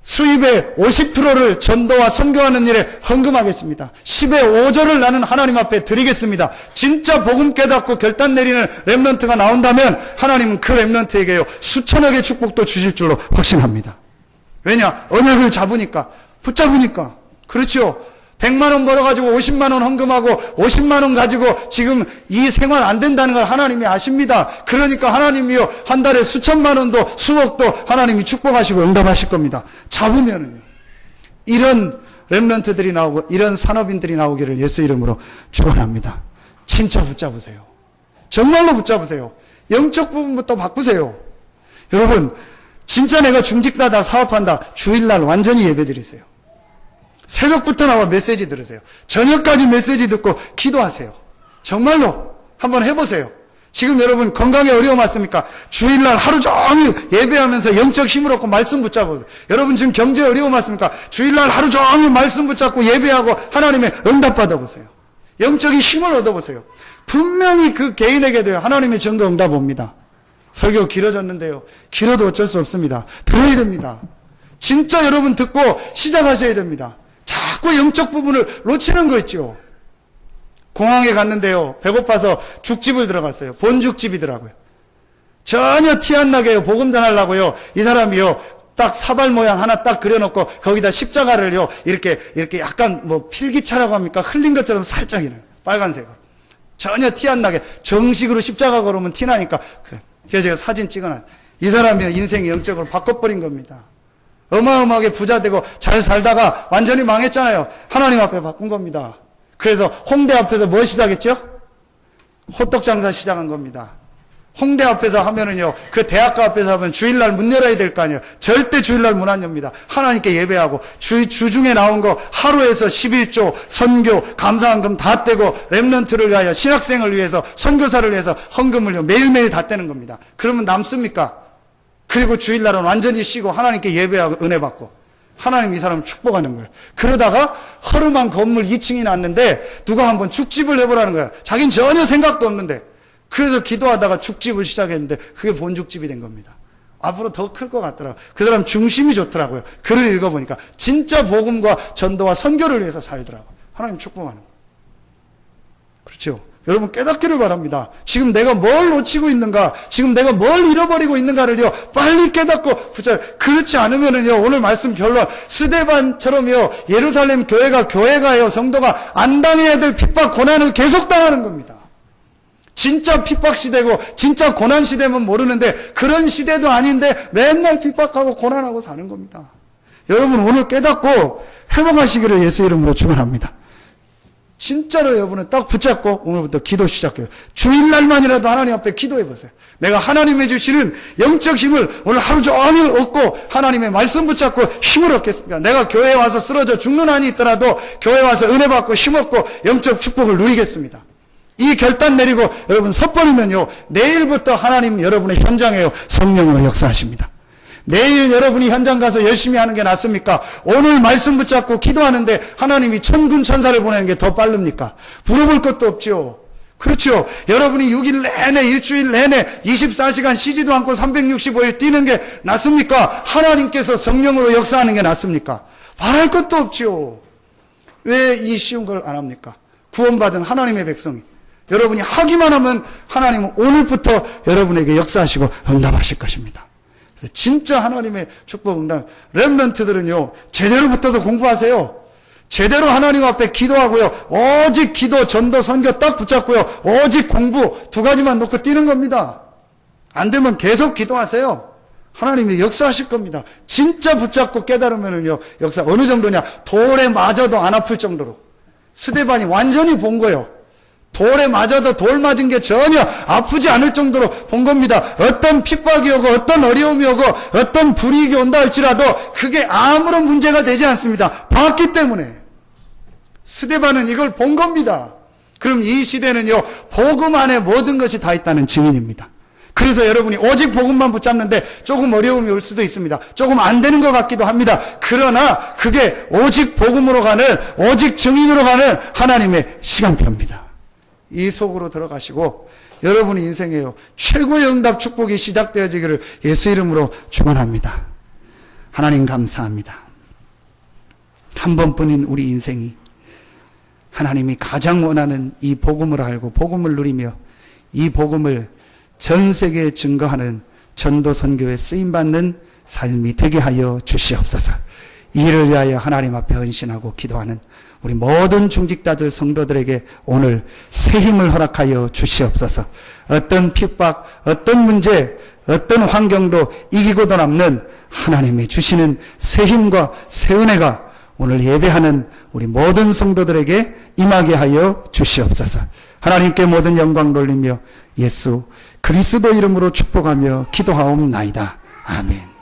수입의 50%를 전도와 선교하는 일에 헌금하겠습니다. 10의 5조를 나는 하나님 앞에 드리겠습니다. 진짜 복음 깨닫고 결단 내리는 렘넌트가 나온다면 하나님은 그 렘넌트에게요, 수천억의 축복도 주실 줄로 확신합니다. 왜냐? 언약을 잡으니까, 붙잡으니까. 그렇죠? 100만 원 벌어가지고 50만 원 헌금하고 50만 원 가지고 지금 이 생활 안 된다는 걸 하나님이 아십니다. 그러니까 하나님이요, 한 달에 수천만 원도 수억도 하나님이 축복하시고 응답하실 겁니다. 잡으면은요. 이런 렘넌트들이 나오고 이런 산업인들이 나오기를 예수 이름으로 축원합니다. 진짜 붙잡으세요. 정말로 붙잡으세요. 영적 부분부터 바꾸세요. 여러분, 진짜 내가 중직자다, 사업한다, 주일날 완전히 예배드리세요. 새벽부터 나와 메시지 들으세요. 저녁까지 메시지 듣고 기도하세요. 정말로 한번 해보세요. 지금 여러분 건강에 어려움 왔습니까? 주일날 하루 종일 예배하면서 영적 힘을 얻고 말씀 붙잡으세요. 여러분 지금 경제 어려움 왔습니까? 주일날 하루 종일 말씀 붙잡고 예배하고 하나님의 응답 받아보세요. 영적인 힘을 얻어보세요. 분명히 그 개인에게도 하나님의 전도 응답 옵니다. 설교 길어졌는데요. 길어도 어쩔 수 없습니다. 들어야 됩니다. 진짜 여러분 듣고 시작하셔야 됩니다. 자꾸 영적 부분을 놓치는 거 있죠. 공항에 갔는데요. 배고파서 죽집을 들어갔어요. 본죽집이더라고요. 전혀 티 안 나게요. 복음 전하려고요. 이 사람이요. 딱 사발 모양 하나 딱 그려놓고 거기다 십자가를요. 이렇게 약간 뭐 필기차라고 합니까? 흘린 것처럼 살짝 이래요. 빨간색으로. 전혀 티 안 나게. 정식으로 십자가 걸으면 티 나니까. 그래서 제가 사진 찍어놨어요. 이 사람이 인생이 영적으로 바꿔버린 겁니다. 어마어마하게 부자 되고 잘 살다가 완전히 망했잖아요. 하나님 앞에 바꾼 겁니다. 그래서 홍대 앞에서 뭐 시작했죠? 호떡 장사 시작한 겁니다. 홍대 앞에서 하면은요, 그 대학가 앞에서 하면 주일날 문 열어야 될 거 아니에요. 절대 주일날 문 안 엽니다. 하나님께 예배하고 주중에 나온 거 하루에서 11조 선교 감사헌금 다 떼고 렘넌트를 위하여 신학생을 위해서 선교사를 위해서 헌금을요 매일매일 다 떼는 겁니다. 그러면 남습니까? 그리고 주일날은 완전히 쉬고 하나님께 예배하고 은혜 받고 하나님 이 사람 축복하는 거예요. 그러다가 허름한 건물 2층이 났는데 누가 한번 죽집을 해보라는 거야. 자기는 전혀 생각도 없는데. 그래서 기도하다가 죽집을 시작했는데 그게 본죽집이 된 겁니다. 앞으로 더 클 것 같더라고요. 그 사람 중심이 좋더라고요. 글을 읽어보니까 진짜 복음과 전도와 선교를 위해서 살더라고요. 하나님 축복하는 거예요. 그렇죠? 여러분 깨닫기를 바랍니다. 지금 내가 뭘 놓치고 있는가, 지금 내가 뭘 잃어버리고 있는가를요 빨리 깨닫고 붙잡아요. 그렇지 않으면은요 오늘 말씀 결론, 스데반처럼요 예루살렘 교회가요 성도가 안 당해야 될 핍박 고난을 계속 당하는 겁니다. 진짜 핍박 시대고 진짜 고난 시대면 모르는데 그런 시대도 아닌데 맨날 핍박하고 고난하고 사는 겁니다. 여러분 오늘 깨닫고 회복하시기를 예수 이름으로 축원합니다. 진짜로 여러분은 딱 붙잡고 오늘부터 기도 시작해요. 주일날만이라도 하나님 앞에 기도해보세요. 내가 하나님의 주시는 영적 힘을 오늘 하루 종일 얻고 하나님의 말씀 붙잡고 힘을 얻겠습니다. 내가 교회에 와서 쓰러져 죽는 한이 있더라도 교회에 와서 은혜 받고 힘 얻고 영적 축복을 누리겠습니다. 이 결단 내리고 여러분 섣버리면요 내일부터 하나님 여러분의 현장에요 성령으로 역사하십니다. 내일 여러분이 현장 가서 열심히 하는 게 낫습니까? 오늘 말씀 붙잡고 기도하는데 하나님이 천군 천사를 보내는 게 더 빠릅니까? 물어볼 것도 없죠. 그렇죠. 여러분이 6일 내내 일주일 내내 24시간 쉬지도 않고 365일 뛰는 게 낫습니까? 하나님께서 성령으로 역사하는 게 낫습니까? 말할 것도 없죠. 왜 이 쉬운 걸 안 합니까? 구원받은 하나님의 백성이 여러분이 하기만 하면 하나님은 오늘부터 여러분에게 역사하시고 응답하실 것입니다. 진짜 하나님의 축복 응답. 렘넌트들은요 제대로 붙어서 공부하세요. 제대로 하나님 앞에 기도하고요. 오직 기도, 전도, 선교 딱 붙잡고요. 오직 공부 두 가지만 놓고 뛰는 겁니다. 안 되면 계속 기도하세요. 하나님이 역사하실 겁니다. 진짜 붙잡고 깨달으면은요 역사 어느 정도냐, 돌에 맞아도 안 아플 정도로. 스데반이 완전히 본 거예요. 돌에 맞아도 돌 맞은 게 전혀 아프지 않을 정도로 본 겁니다. 어떤 핍박이 오고 어떤 어려움이 오고 어떤 불이익이 온다 할지라도 그게 아무런 문제가 되지 않습니다. 봤기 때문에. 스데반은 이걸 본 겁니다. 그럼 이 시대는요 복음 안에 모든 것이 다 있다는 증인입니다. 그래서 여러분이 오직 복음만 붙잡는데 조금 어려움이 올 수도 있습니다. 조금 안 되는 것 같기도 합니다. 그러나 그게 오직 복음으로 가는, 오직 증인으로 가는 하나님의 시간표입니다. 이 속으로 들어가시고 여러분의 인생에요 최고의 응답 축복이 시작되어지기를 예수 이름으로 축원합니다. 하나님 감사합니다. 한 번뿐인 우리 인생이 하나님이 가장 원하는 이 복음을 알고 복음을 누리며 이 복음을 전 세계에 증거하는 전도 선교에 쓰임받는 삶이 되게 하여 주시옵소서. 이를 위하여 하나님 앞에 헌신하고 기도하는 우리 모든 중직자들 성도들에게 오늘 새 힘을 허락하여 주시옵소서. 어떤 핍박, 어떤 문제, 어떤 환경도 이기고도 남는 하나님이 주시는 새 힘과 새 은혜가 오늘 예배하는 우리 모든 성도들에게 임하게 하여 주시옵소서. 하나님께 모든 영광 돌리며 예수 그리스도 이름으로 축복하며 기도하옵나이다. 아멘.